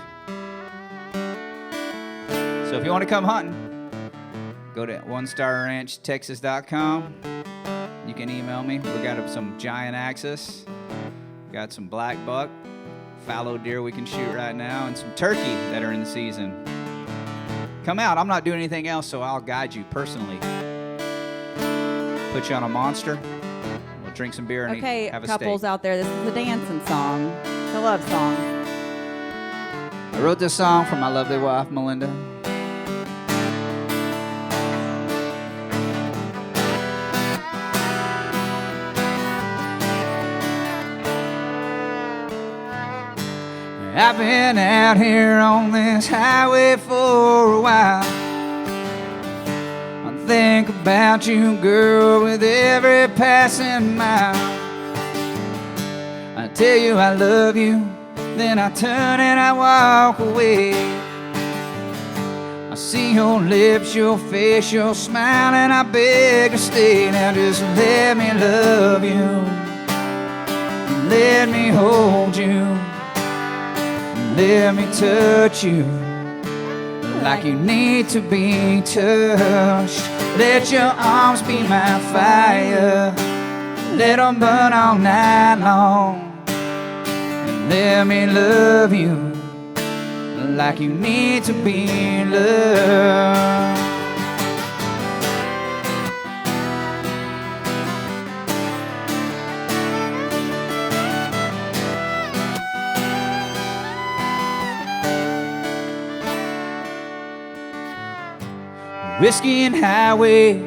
So if you want to come hunting, go to onestarranchtexas.com. You can email me. We got some giant axis. Got some black buck, fallow deer we can shoot right now, and some turkey that are in season. Come out. I'm not doing anything else, so I'll guide you personally. Put you on a monster. We'll drink some beer and okay, have a couples steak. out there, this is a dancing song. It's a love song. I wrote this song for my lovely wife, Melinda. I've been out here on this highway for a while. I think about you, girl, with every passing mile. I tell you I love you, then I turn and I walk away. I see your lips, your face, your smile, and I beg to stay. Now just let me love you, let me hold you, let me touch you like you need to be touched. Let your arms be my fire, let them burn all night long. And let me love you like you need to be loved. Whiskey and highways,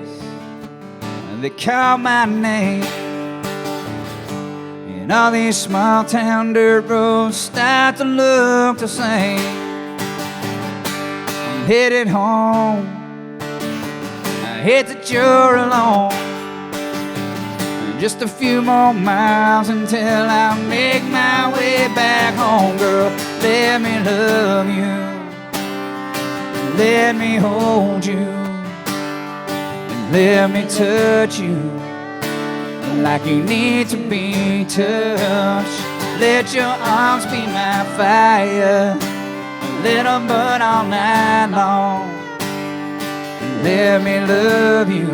they call my name. And all these small town dirt roads start to look the same. I'm headed home, I hate that you're alone. Just a few more miles until I make my way back home. Girl, let me love you, let me hold you, and let me touch you like you need to be touched. Let your arms be my fire, let them burn all night long. And let me love you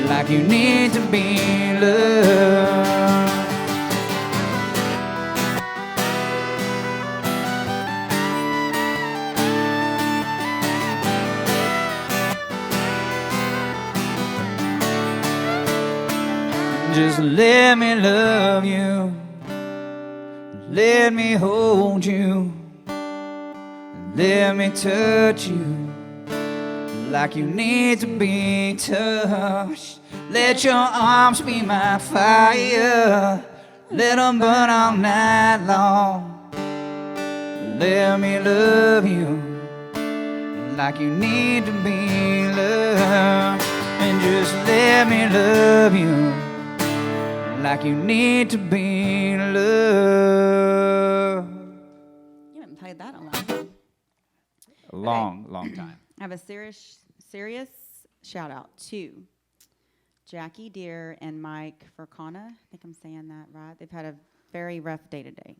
like you need to be loved. Just let me love you, let me hold you, let me touch you like you need to be touched. Let your arms be my fire, let them burn all night long. Let me love you like you need to be loved. And just let me love you like you need to be loved. You haven't played that in a long time. A long, long time. I have a serious shout out to Jackie Deere and Mike Furcana. I think I'm saying that right. They've had a very rough day today.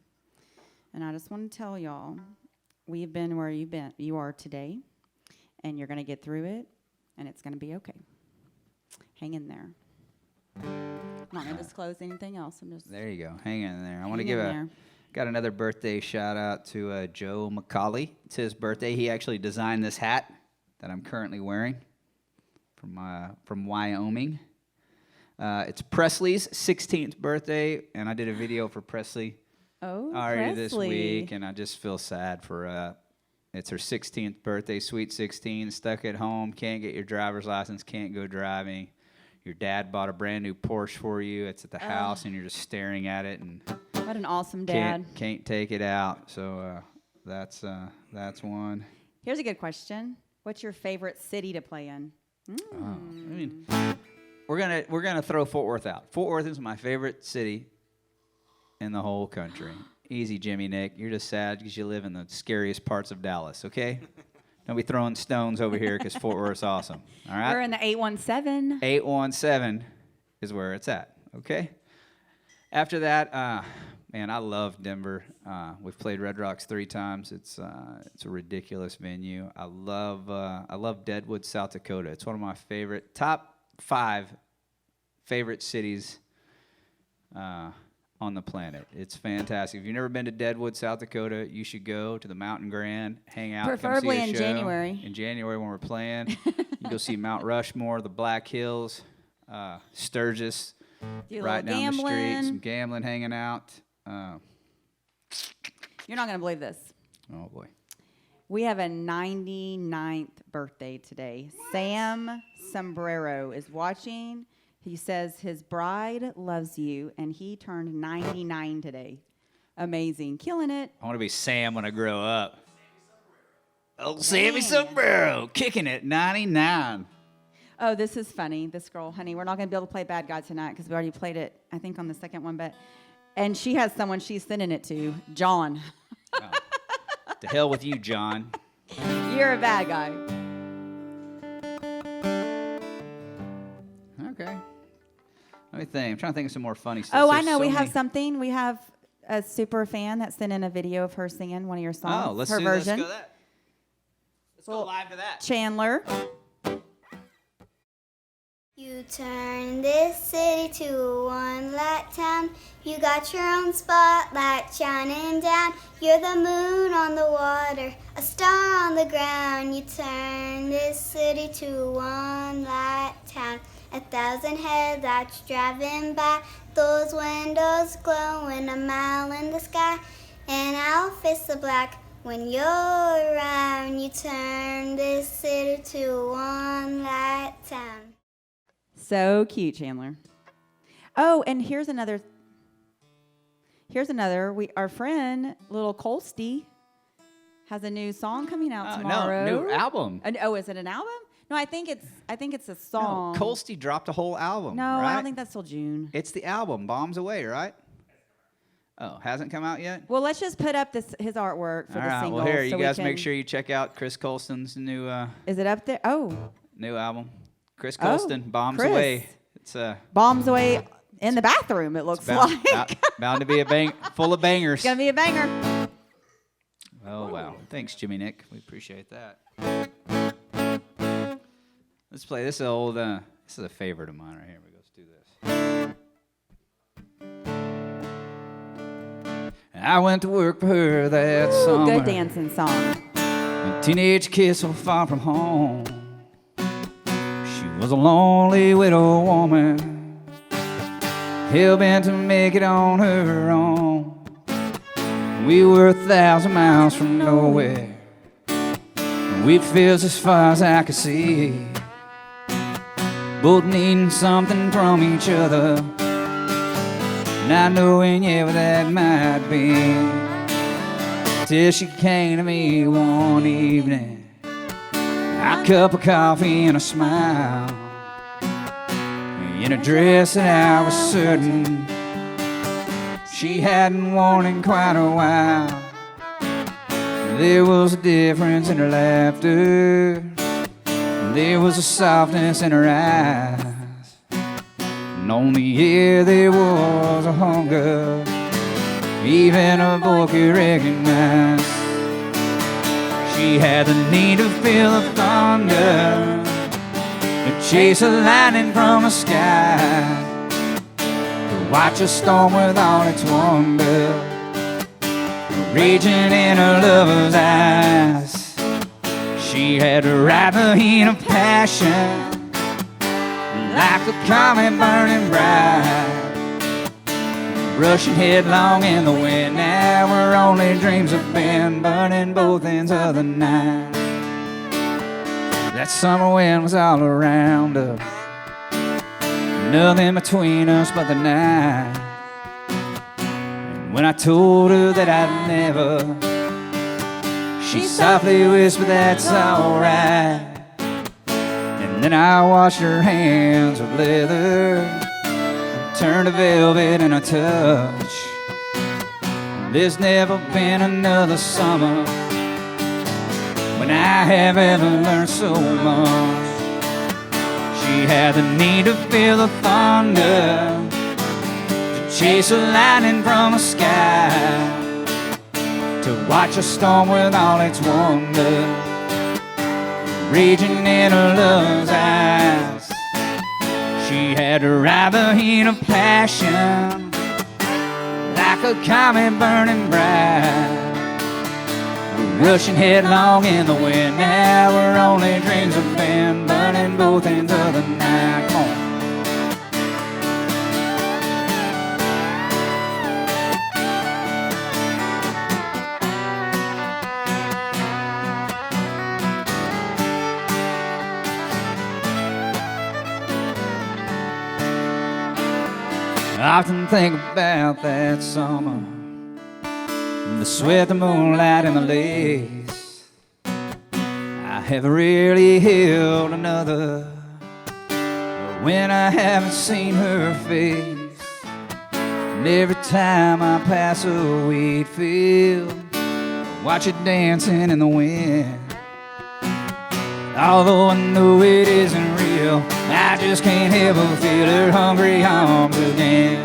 And I just want to tell y'all, we've been where you are today, and you're going to get through it, and it's going to be okay. Hang in there. I'm not going to disclose anything else. I'm just There you go. Hang in there. I want to hang in give there. got another birthday shout out to Joe McCauley. It's his birthday. He actually designed this hat that I'm currently wearing from Wyoming. It's Presley's 16th birthday, and I did a video for Presley already this week, and I just feel sad for it's her 16th birthday, sweet 16, stuck at home, can't get your driver's license, can't go driving. Your dad bought a brand new Porsche for you. It's at the house, and you're just staring at it, and What an awesome dad. can't take it out. So that's one. Here's a good question. What's your favorite city to play in? I mean, we're gonna throw Fort Worth out. Fort Worth is my favorite city in the whole country. Easy, Jimmy Nick. You're just sad because you live in the scariest parts of Dallas. Okay, don't be throwing stones over here because Fort Worth's awesome. All right. We're in the 817. 817 is where it's at. Okay. After that, man, I love Denver. We've played Red Rocks 3 times. It's a ridiculous venue. I love Deadwood, South Dakota. It's one of my top 5 favorite cities on the planet. It's fantastic. If you've never been to Deadwood, South Dakota, you should go to the Mountain Grand, hang out, Preferably come see a in show. January. In January when we're playing, you go see Mount Rushmore, the Black Hills, Sturgis, Do a right little down the street, some gambling. gambling, hanging out. You're not going to believe this. Oh boy. We have a 99th birthday today. Sam Sombrero is watching. He says his bride loves you, and he turned 99 today. Amazing. Killing it. I want to be Sam when I grow up. Oh, Sammy Sombrero, kicking it, 99. Oh, this is funny. This girl, honey, we're not going to be able to play Bad Guy tonight because we already played it, I think, on the second one. And she has someone she's sending it to, John. Oh. To hell with you, John. You're a bad guy. Okay. Let me think. I'm trying to think of some more funny stuff. Oh, I There's know. so We have many- something. We have a super fan that sent in a video of her singing one of your songs. Oh, let's her do version. Let's go that. Let's go live to that. Chandler. You turn this city to a one-light town. You got your own spotlight shining down. You're the moon on the water, a star on the ground. You turn this city to a one-light town. 1,000 headlights driving by, those windows glowing a mile in the sky. And our fists are black when you're around. You turn this city to a one-light town. So cute, Chandler. Oh, and here's another. Our friend, little Colsty, has a new song coming out tomorrow. No, new album. Oh, is it an album? No, I think it's a song. No, Colsty dropped a whole album. No, right? I don't think that's till June. It's the album, Bombs Away, right? Oh, hasn't come out yet? Well, let's just put up his artwork for All the right, single. well, here, so you we guys can- make sure you check out Chris Colston's new Is it up there? Oh, new album. Chris Oh, Colston, Bombs Chris. Away. It's Bombs Away in the bathroom, it looks bound, like. bound to be full of bangers. It's going to be a banger. Oh, wow. Thanks, Jimmy Nick. We appreciate that. Let's play this old, this is a favorite of mine right here. Let's do this. I went to work for her that summer. Good dancing song. A teenage kid so far from home. She was a lonely widow woman, hell-bent to make it on her own. We were 1,000 miles from nowhere. We felt as far as I could see, both needing something from each other, not knowing yet what that might be. Till she came to me one evening, a cup of coffee and a smile, in a dress that I was certain she hadn't worn in quite a while. There was a difference in her laughter, there was a softness in her eyes, and on the air there was a hunger even a boy could recognize. She had the need to feel the thunder, to chase a lightning from the sky, to watch a storm with all its wonder raging in her lover's eyes. She had to ride the heat of passion like a comet burning bright, rushing headlong in the wind. Now her only dreams have been burning both ends of the night. That summer wind was all around us, nothing between us but the night. When I told her that I'd never, she softly whispered, "That's alright." And then I washed her hands with leather, turn to velvet in a touch. There's never been another summer when I have ever learned so much. She had the need to feel the thunder, chase a lightning from the sky, to watch a storm with all its wonder raging in her love's eyes. She had to ride the heat of passion like a comet burning bright, rushing headlong in the wind. Now her only dreams have been burning both ends of the night. Come on. I often think about that summer the sweat, the moonlight, and the lace. I have rarely held another when I haven't seen her face. And every time I pass a wheat field, watch it dancing in the wind. Although I know it isn't real, I just can't help but feel her hungry arms again.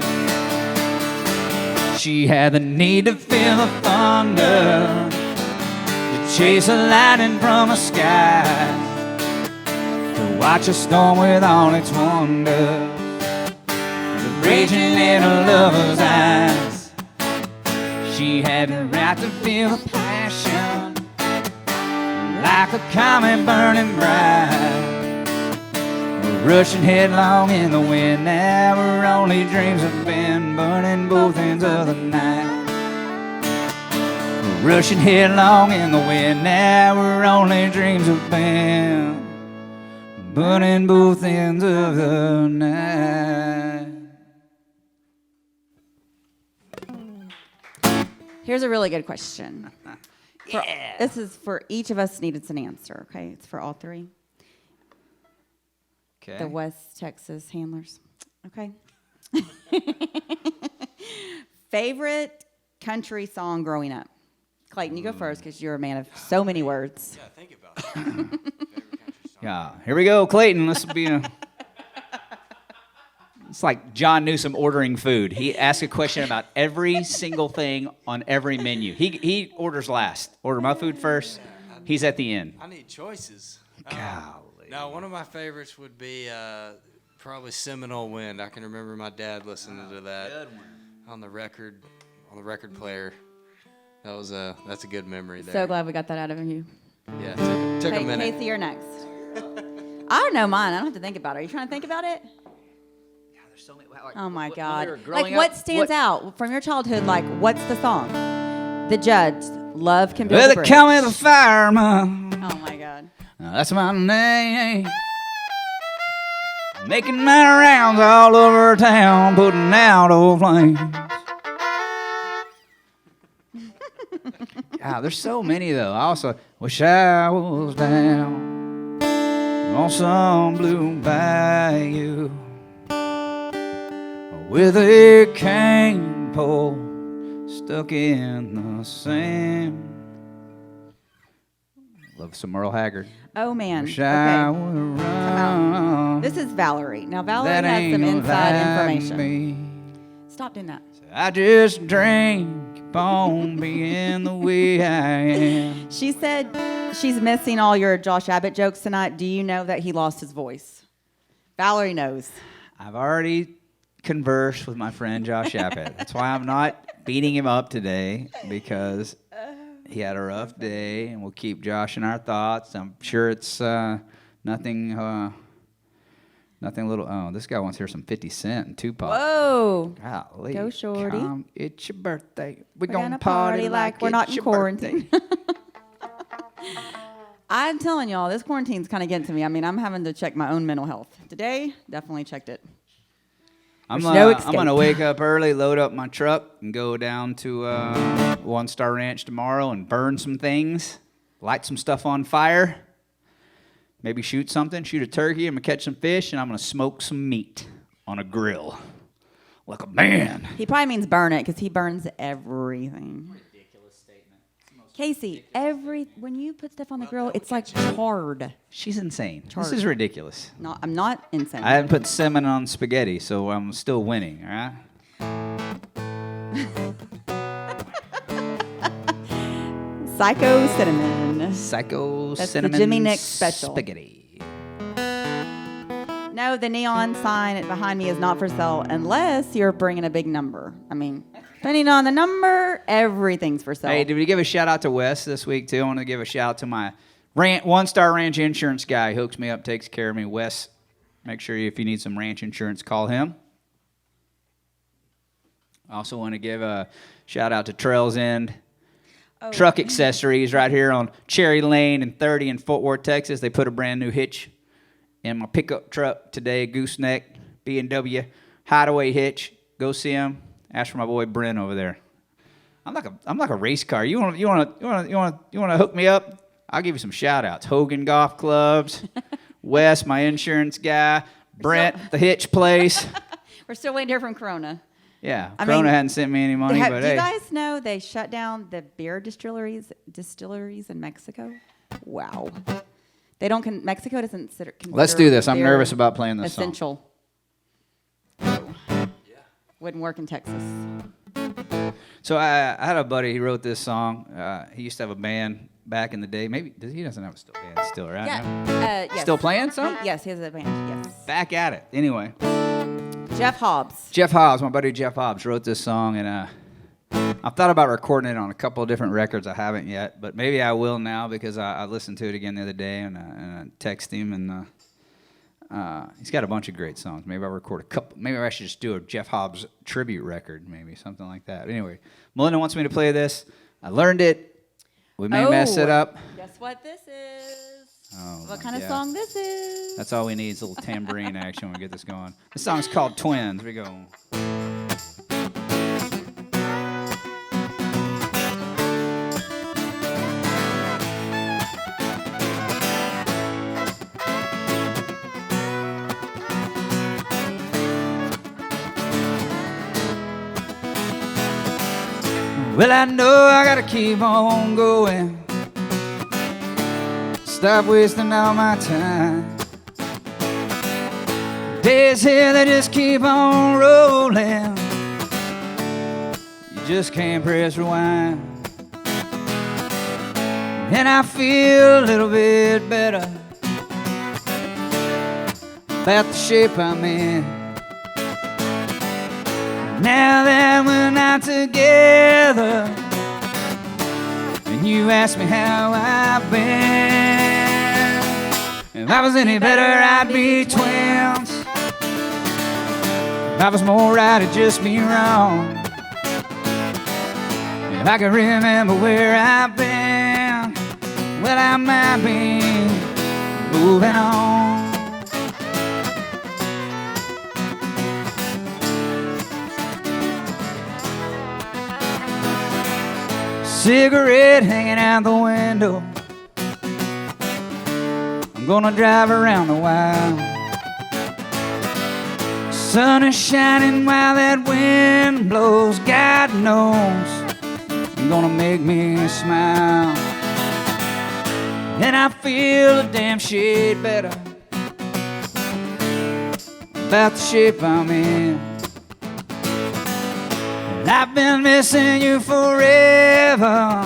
She had the need to feel the thunder, to chase the lightning from the sky, to watch a storm with all its wonder, raging in her lover's eyes. She had the right to feel the passion, like a comet burning bright, rushing headlong in the wind. Now her only dreams have been burning both ends of the night. Rushing headlong in the wind. Now her only dreams have been burning both ends of the night. Here's a really good question. This is for each of us needed an answer, okay? It's for all three. Okay. The West Texas handlers. Okay. Favorite country song growing up? Clayton, you go first because you're a man of so many words. Yeah, think about it. Favorite country song. Yeah, here we go, Clayton. This will be a. It's like John Newsom ordering food. He asks a question about every single thing on every menu. He orders last. Order my food first. He's at the end. I need choices. Golly. No, one of my favorites would be probably Seminole Wind. I can remember my dad listening to that on the record player. That's a good memory there. So glad we got that out of you. Yeah, took a minute. Casey, you're next. I know mine. I don't have to think about it. Are you trying to think about it? So many, Oh my when God! we were growing Like, up, what stands out from your childhood? Like, what's the song? The Judge. Love can build Well, a they bridge. call me the fireman. Oh my God! Now, that's my name. Making my rounds all over town, putting out old flames. God, there's so many though. I also wish I was down on some blue bayou with a cane pole stuck in the sand. Love some Merle Haggard. Oh man. Wish I Okay. would out. run. This is Valerie. Now Valerie That has some ain't inside like information. me. Stop doing that. I just drink, keep on being the way I am. She said she's missing all your Josh Abbott jokes tonight. Do you know that he lost his voice? Valerie knows. I've already conversed with my friend Josh Abbott. That's why I'm not beating him up today, because he had a rough day, and we'll keep Josh in our thoughts. I'm sure it's nothing little. Oh, this guy wants to hear some 50 Cent and Tupac. Whoa. Golly. Go, shorty. It's your birthday. We're We're gonna party like we're not it's in your birthday. quarantine. I'm telling y'all, this quarantine's kind of getting to me. I mean, I'm having to check my own mental health. Today, definitely checked it. I'm There's no I'm gonna escape. wake up early, load up my truck, and go down to One Star Ranch tomorrow and burn some things, light some stuff on fire, maybe shoot a turkey. I'm gonna catch some fish, and I'm gonna smoke some meat on a grill, like a man. He probably means burn it because he burns everything. Ridiculous statement. Casey, when you put stuff on the grill, it's like charred. She's insane. Charred. This is ridiculous. No, I'm not insane. I haven't put cinnamon on spaghetti, so I'm still winning. All right. Psycho cinnamon. Psycho That's the cinnamon Jimmy Nick special. spaghetti. No, the neon sign behind me is not for sale unless you're bringing a big number. I mean, depending on the number, everything's for sale. Hey, did we give a shout out to Wes this week too? I want to give a shout out to my One Star Ranch insurance guy. Hooks me up, takes care of me. Wes, make sure if you need some ranch insurance, call him. I also want to give a shout out to Trails End Truck Accessories right here on Cherry Lane and 30 in Fort Worth, Texas. They put a brand new hitch in my pickup truck today, gooseneck, B&W Hideaway hitch. Go see them. Ask for my boy Brent over there. I'm like a race car. You want to hook me up? I'll give you some shout outs. Hogan Golf Clubs, Wes, my insurance guy, Brent, the hitch place. We're still waiting to hear from Corona. Yeah, I Corona mean, hadn't sent me any money, but do hey. you guys know they shut down the beer distilleries in Mexico? Wow. They don't. Mexico doesn't consider. Let's do this. I'm beer nervous about playing this song. essential. Wouldn't work in Texas. So I had a buddy. He wrote this song. He used to have a band back in the day. Maybe he doesn't have a band still, right? Yeah. No? Yes. Still playing some? Yes, he has a band. Yes. Back at it. Anyway, Jeff Hobbs. Jeff Hobbs, my buddy Jeff Hobbs, wrote this song, and I've thought about recording it on a couple of different records. I haven't yet, but maybe I will now because I listened to it again the other day, and I texted him, and he's got a bunch of great songs. Maybe I'll record a couple. Maybe I should just do a Jeff Hobbs tribute record, maybe something like that. Anyway, Melinda wants me to play this. I learned it. We may mess it up. Guess what this is? Oh, What my kind of God. song this is? That's all we need is a little tambourine action when we get this going. This song's called Twins. We go. Well, I know I gotta keep on going. Stop wasting all my time. Days here, they just keep on rolling. You just can't press rewind. And I feel a little bit better about the shape I'm in. Now that we're not together, and you ask me how I've been, if I was any better, I'd be twins. If I was more right, it'd just be wrong. If I could remember where I've been, well, I might be moving on. Cigarette hanging out the window. I'm gonna drive around a while. Sun is shining while that wind blows. God knows you're gonna make me smile. And I feel a damn shade better about the shape I'm in. I've been missing you forever,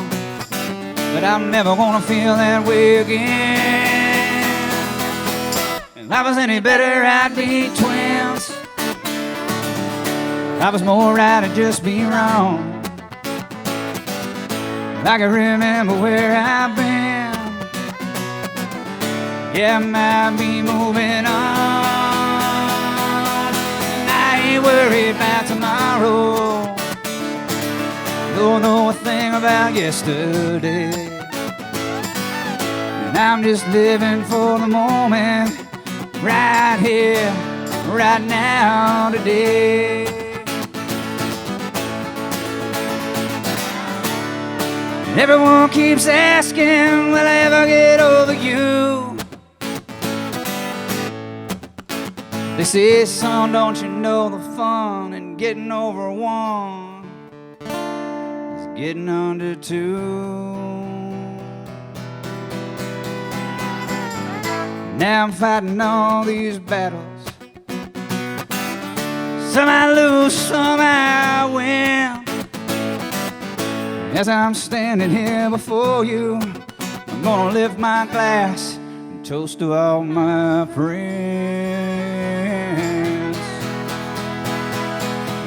but I'm never gonna feel that way again. If I was any better, I'd be twins. If I was more right, I'd just be wrong. If I could remember where I've been, yeah, I might be moving on. I ain't worried about tomorrow. Don't know a thing about yesterday. And I'm just living for the moment, right here, right now, today. And everyone keeps asking, will I ever get over you? They say, son, don't you know the fun in getting over one? Getting under two. Now I'm fighting all these battles. Some I lose, some I win. As I'm standing here before you, I'm gonna lift my glass and toast to all my friends.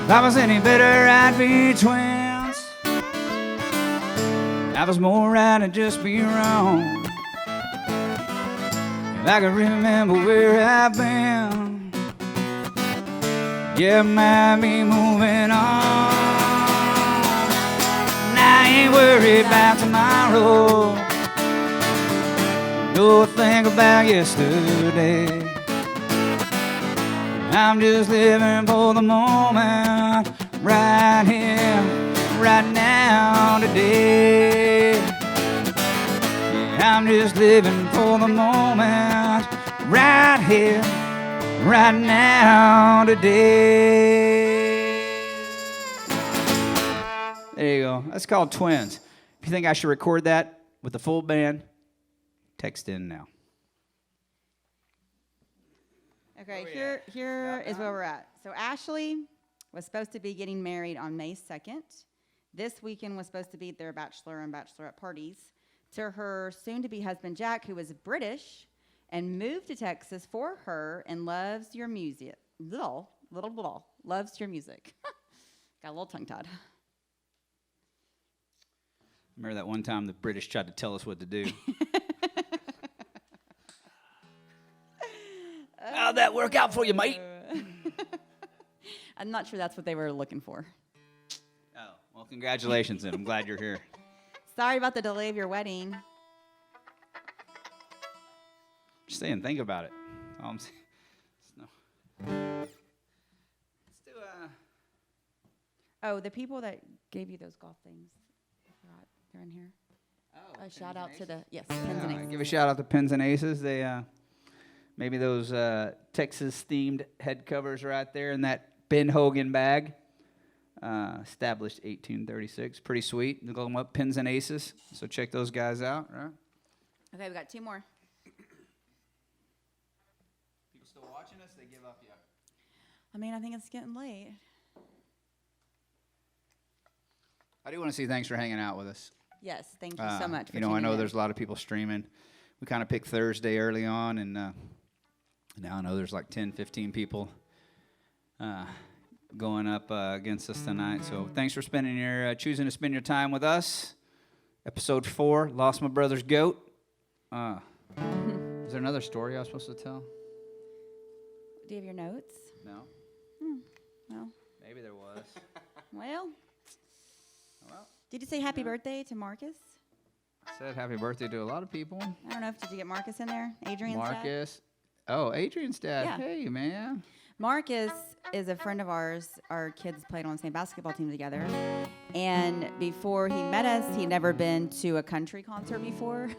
If I was any better, I'd be twins. If I was more right, I'd just be wrong. If I could remember where I've been, yeah, I might be moving on. And I ain't worried about tomorrow. Know a thing about yesterday. I'm just living for the moment, right here, right now today. Yeah, I'm just living for the moment, right here, right now today. There you go. That's called Twins. If you think I should record that with the full band, text in now. Okay, here is where we're at. So Ashley was supposed to be getting married on May 2nd. This weekend was supposed to be their bachelor and bachelorette parties. To her soon-to-be husband, Jack, who is British and moved to Texas for her and loves your music. Loves your music. Got a little tongue-tied. Remember that one time the British tried to tell us what to do? How'd that work out for you, mate? I'm not sure that's what they were looking for. Oh, well, congratulations, and I'm glad you're here. Sorry about the delay of your wedding. Just saying, think about it. All I'm saying. No. Let's do Oh, the people that gave you those golf things. I forgot. They're in here. Oh, A shout out to the, yes, Pins and Aces. give a shout out to Pins and Aces. They maybe those Texas-themed head covers right there in that Ben Hogan bag. Established 1836. Pretty sweet. Look them up, Pins and Aces. So check those guys out, right? Okay, we got two more. People still watching us? They give up yet? I mean, I think it's getting late. I do want to say thanks for hanging out with us. Yes, thank you so much for I tuning know in. there's a lot of people streaming. We kind of picked Thursday early on, and now I know there's like 10, 15 people going up against us tonight. So thanks for choosing to spend your time with us. Episode 4, Lost My Brother's Goat. Is there another story I was supposed to tell? Do you have your notes? No. Well, Maybe there was. well. Well, Did you say happy birthday to Marcus? I said happy birthday to a lot of people. I don't know if did you get Marcus in there? Adrian's dad? Marcus. Oh, Adrian's dad. Yeah. Hey, man. Marcus is a friend of ours. Our kids played on the same basketball team together. And before he met us, he'd never been to a country concert before.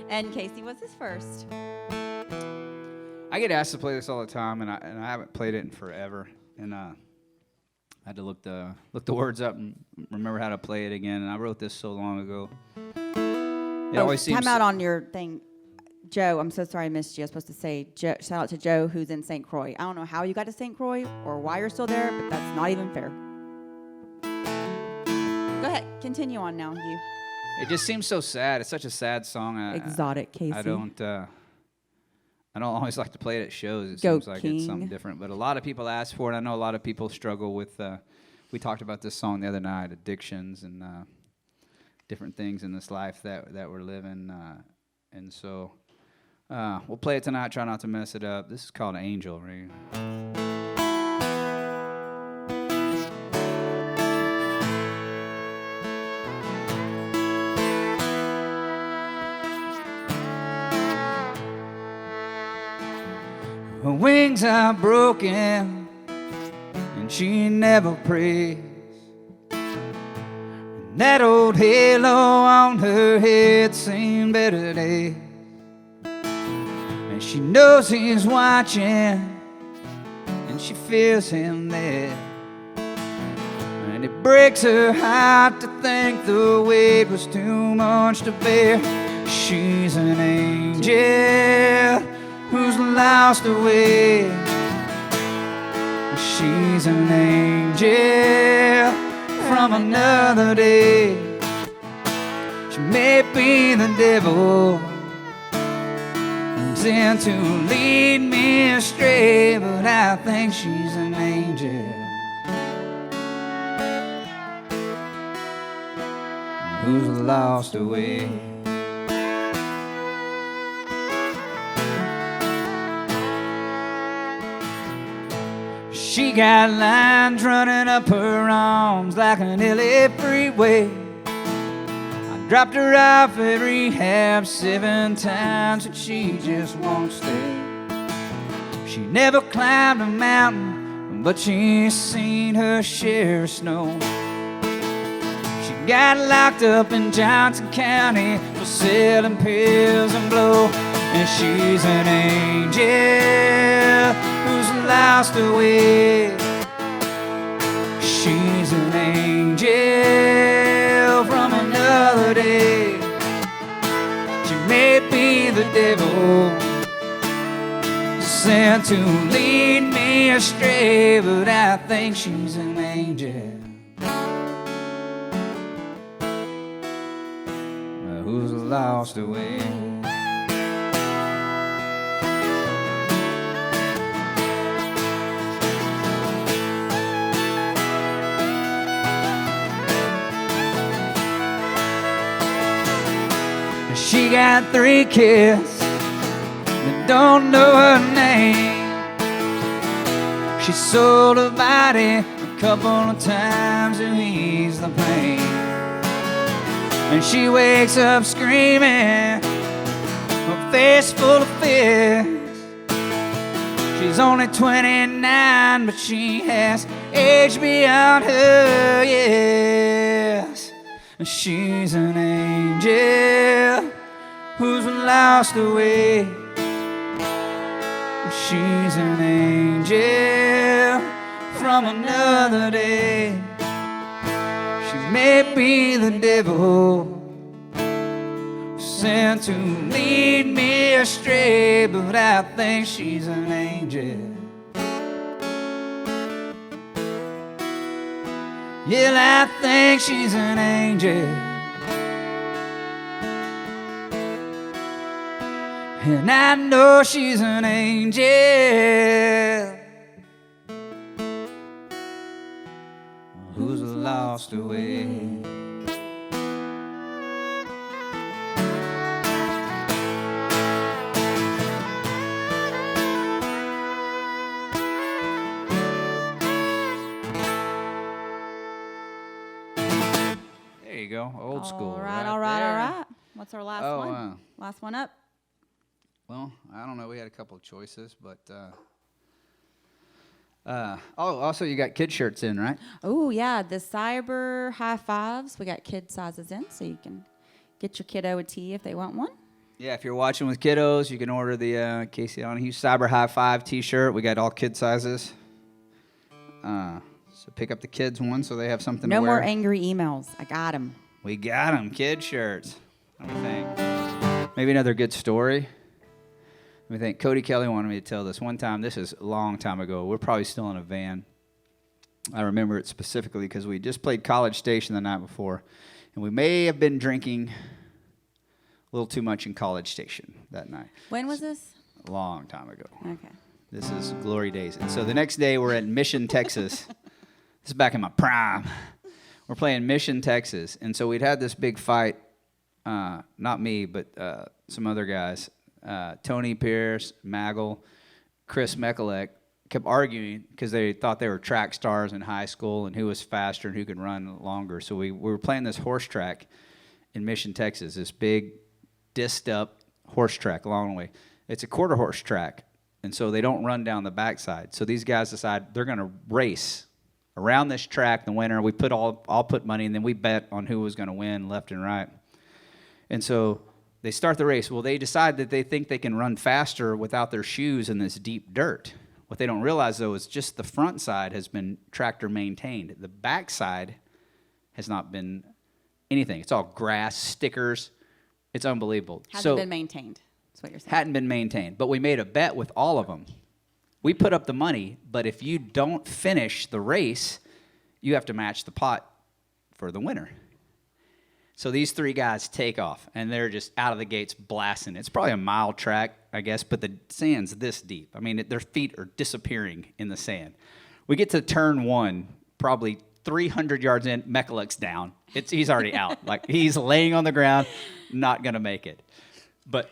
And Casey was his first. I get asked to play this all the time, and I haven't played it in forever. And I had to look the words up and remember how to play it again. And I wrote this so long ago. It always seems time out on your thing. Joe, I'm so sorry I missed you. I was supposed to say shout out to Joe, who's in St. Croix. I don't know how you got to St. Croix or why you're still there, but that's not even fair. Go ahead. Continue on now, you. It just seems so sad. It's such a sad song. Exotic, Casey. I don't always like to play it at shows. It Goat seems like King. it's something different. But a lot of people ask for it. I know a lot of people struggle with. We talked about this song the other night, addictions and different things in this life that we're living, and so. We'll play it tonight. Try not to mess it up. This is called Angel, right? Her wings are broken, and she never prays. And that old halo on her head seen better days. She knows he's watching, and she feels him there. And it breaks her heart to think the weight was too much to bear. She's an angel who's lost away. She's an angel from another day. She may be the devil in to lead me astray, but I think she's an angel who's lost away. She got lines running up her arms like an LA freeway. Dropped her off at rehab 7 times, and she just won't stay. She never climbed a mountain, but she's seen her share of snow. Got locked up in Johnson County for selling pills and blow. And she's an angel who's lost her way. She's an angel from another day. She may be the devil sent to lead me astray, but I think she's an angel who's lost her way. She got 3 kids that don't know her name. She sold her body a couple of times to ease the pain. And she wakes up screaming, her face full of fear. She's only 29, but she has age beyond her years. And she's an angel who's lost her way. She's an angel from another day. She may be the devil sent to lead me astray, but I think she's an angel. Yeah, I think she's an angel. And I know she's an angel who's lost her way. There you go, old school. All right. What's our last one? Last one up. Well, I don't know. We had a couple of choices, but also you got kid shirts in, right? Oh, yeah, the cyber high fives. We got kid sizes in, so you can get your kiddo a tee if they want one. Yeah, if you're watching with kiddos, you can order the Casey Donahew Cyber High Five T-shirt. We got all kid sizes. So pick up the kids one so they have something to No wear. more angry emails. I got them. We got them, kid shirts. What do you think? Maybe another good story. Let me think. Cody Kelly wanted me to tell this one time. This is a long time ago. We're probably still in a van. I remember it specifically because we just played College Station the night before, and we may have been drinking a little too much in College Station that night. When was this? A long time ago. Okay. This is glory days. And so the next day we're at Mission, Texas. This is back in my prime. We're playing Mission, Texas. And so we'd had this big fight. Not me, but some other guys. Tony Pierce, Maggle, Chris Mekalek kept arguing because they thought they were track stars in high school and who was faster and who could run longer. So we were playing this horse track in Mission, Texas, this big disced up horse track along the way. It's a quarter horse track, and so they don't run down the backside. So these guys decide they're going to race around this track. The winner, we all put money, and then we bet on who was going to win left and right. And so they start the race. Well, they decide that they think they can run faster without their shoes in this deep dirt. What they don't realize, though, is just the front side has been tractor maintained. The back side has not been anything. It's all grass, stickers. It's unbelievable. Hasn't been maintained. That's what you're saying. Hadn't been maintained. But we made a bet with all of them. We put up the money, but if you don't finish the race, you have to match the pot for the winner. So these 3 guys take off, and they're just out of the gates blasting. It's probably a mile track, I guess, but the sand's this deep. I mean, their feet are disappearing in the sand. We get to turn 1, probably 300 yards in, Mekalek's down. He's already out. Like, he's laying on the ground, not going to make it. But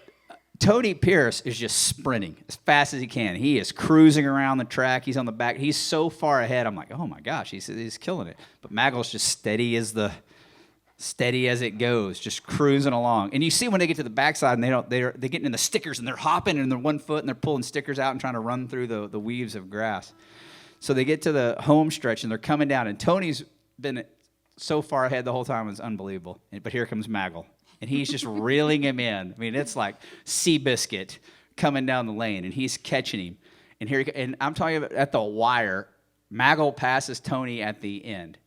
Tony Pierce is just sprinting as fast as he can. He is cruising around the track. He's on the back. He's so far ahead. I'm like, oh, my gosh, he's killing it. But Maggle's just steady as it goes, just cruising along. And you see when they get to the backside and they're getting in the stickers and they're hopping in their one foot and they're pulling stickers out and trying to run through the weaves of grass. So they get to the home stretch and they're coming down, and Tony's been so far ahead the whole time, it was unbelievable. But here comes Maggle, and he's just reeling him in. I mean, it's like Seabiscuit coming down the lane, and he's catching him. And I'm talking about at the wire, Maggle passes Tony at the end.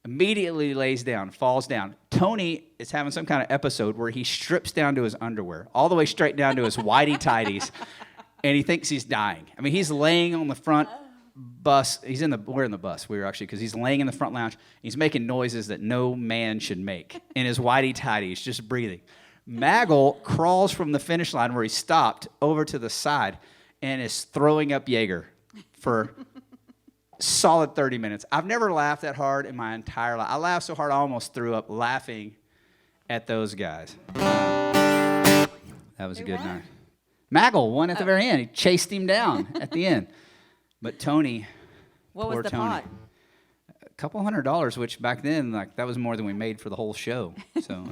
Immediately lays down, falls down. Tony is having some kind of episode where he strips down to his underwear, all the way straight down to his whitey-tighties, and he thinks he's dying. I mean, he's laying on the front bus. We're in the bus. We were actually, because he's laying in the front lounge. He's making noises that no man should make in his whitey-tighties, just breathing. Maggle crawls from the finish line where he stopped over to the side and is throwing up Jaeger for solid 30 minutes. I've never laughed that hard in my entire life. I laughed so hard I almost threw up laughing at those guys. That was a good night. Maggle won at the very end. He chased him down at the end. But Tony, What poor was the Tony, pot? a couple $100, which back then, like, that was more than we made for the whole show. So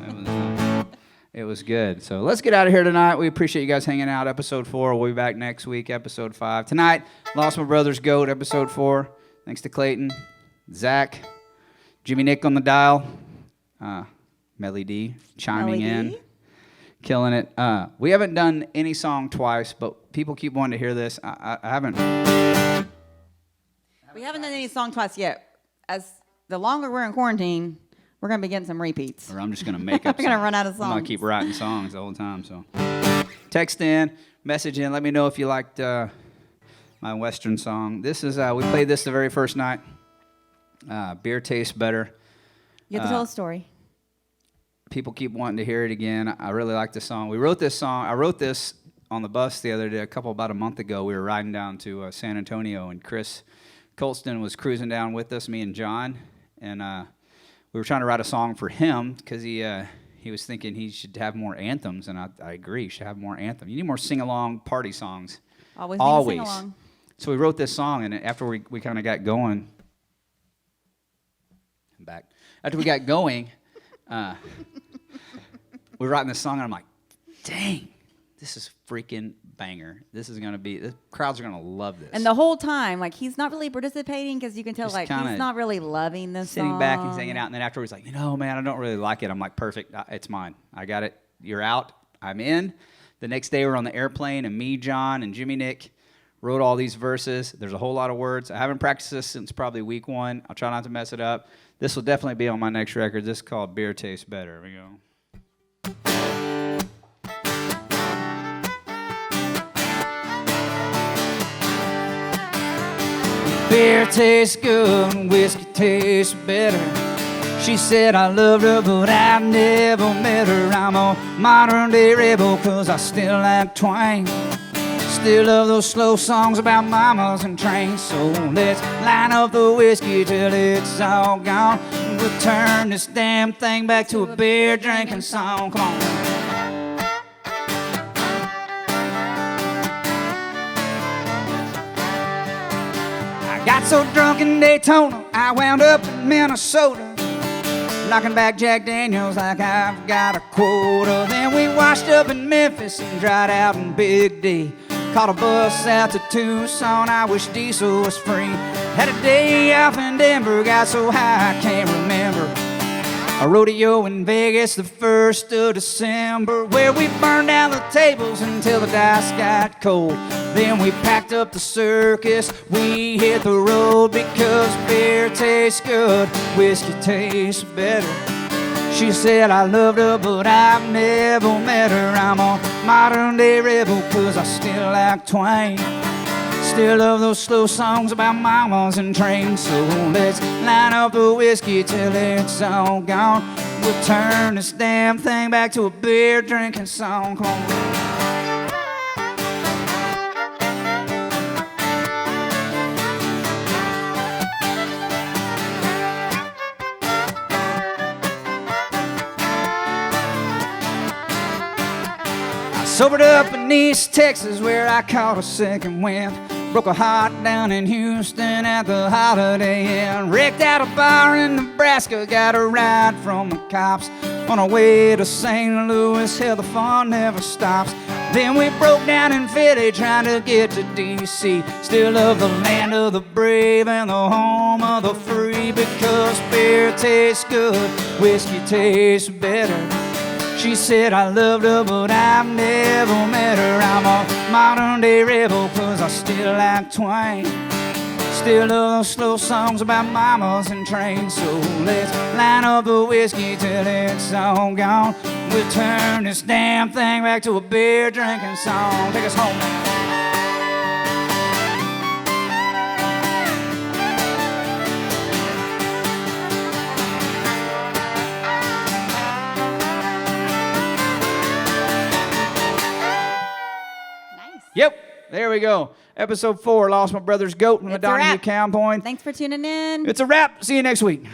it was good. So let's get out of here tonight. We appreciate you guys hanging out. Episode 4. We'll be back next week, episode 5. Tonight, Lost My Brother's Goat, episode 4. Thanks to Clayton, Zach, Jimmy Nick on the dial, Melly D chiming in, killing it. We haven't done any song twice, but people keep wanting to hear this. I haven't. We haven't done any song twice yet. As the longer we're in quarantine, we're going to be getting some repeats. Or I'm just going to make up We're going to songs. run out of I'm going songs. to keep writing songs the whole time. So text in, message in. Let me know if you liked my Western song. This is, we played this the very first night. Beer Tastes Better. You have to tell a story. People keep wanting to hear it again. I really like the song. We wrote this song. I wrote this on the bus the other day, about a month ago. We were riding down to San Antonio, and Chris Colston was cruising down with us, me and John, and we were trying to write a song for him because he was thinking he should have more anthems, and I agree. You should have more anthems. You need more sing-along party songs. Always need to sing along. So we wrote this song, and after we kind of got going, I'm back. After we got going, we were writing this song, and I'm like, dang, this is freaking banger. The crowds are going to love this. And the whole time, like, he's not really participating because you can tell, Just like, kinda he's not really loving this song. Sitting back and hanging out, and then afterwards, like, man, I don't really like it. I'm like, perfect, it's mine. I got it. You're out. I'm in. The next day, we're on the airplane, and me, John, and Jimmy Nick wrote all these verses. There's a whole lot of words. I haven't practiced this since probably week 1. I'll try not to mess it up. This will definitely be on my next record. This is called Beer Tastes Better. Here we go. Beer tastes good and whiskey tastes better. She said I loved her, but I never met her. I'm a modern day rebel, cause I still like twang. Still love those slow songs about mamas and trains. So let's line up the whiskey till it's all gone. We'll turn this damn thing back to a beer drinking song. Come on. I got so drunk in Daytona, I wound up in Minnesota, knocking back Jack Daniels like I've got a quota. Then we washed up in Memphis and dried out in Big D. Caught a bus out to Tucson, I wish diesel was free. Had a day off in Denver, got so high I can't remember. A rodeo in Vegas the 1st of December, where we burned down the tables until the dice got cold. Then we packed up the circus, we hit the road, because beer tastes good, whiskey tastes better. She said I loved her, but I've never met her. I'm a modern day rebel, cause I still like twang. Still love those slow songs about mamas and trains. So let's line up the whiskey till it's all gone. We'll turn this damn thing back to a beer drinking song. Come on. Sobered up in East Texas where I caught a second wind. Broke a heart down in Houston at the Holiday Inn. Wrecked out a bar in Nebraska, got a ride from the cops. On our way to St. Louis, hell, the fun never stops. Then we broke down in Philly trying to get to D.C. Still love the land of the brave and the home of the free, because beer tastes good, whiskey tastes better. She said I loved her, but I've never met her. I'm a modern day rebel, cause I still like twang. Still love slow songs about mamas and trains. So let's line up the whiskey till it's all gone. We'll turn this damn thing back to a beer drinking song. Take us home now. Nice. Yep, there we go. Episode 4, Lost My Brother's Goat from the It's a wrap. Donahew Cow Point. Thanks for tuning in. It's a wrap. See you next week.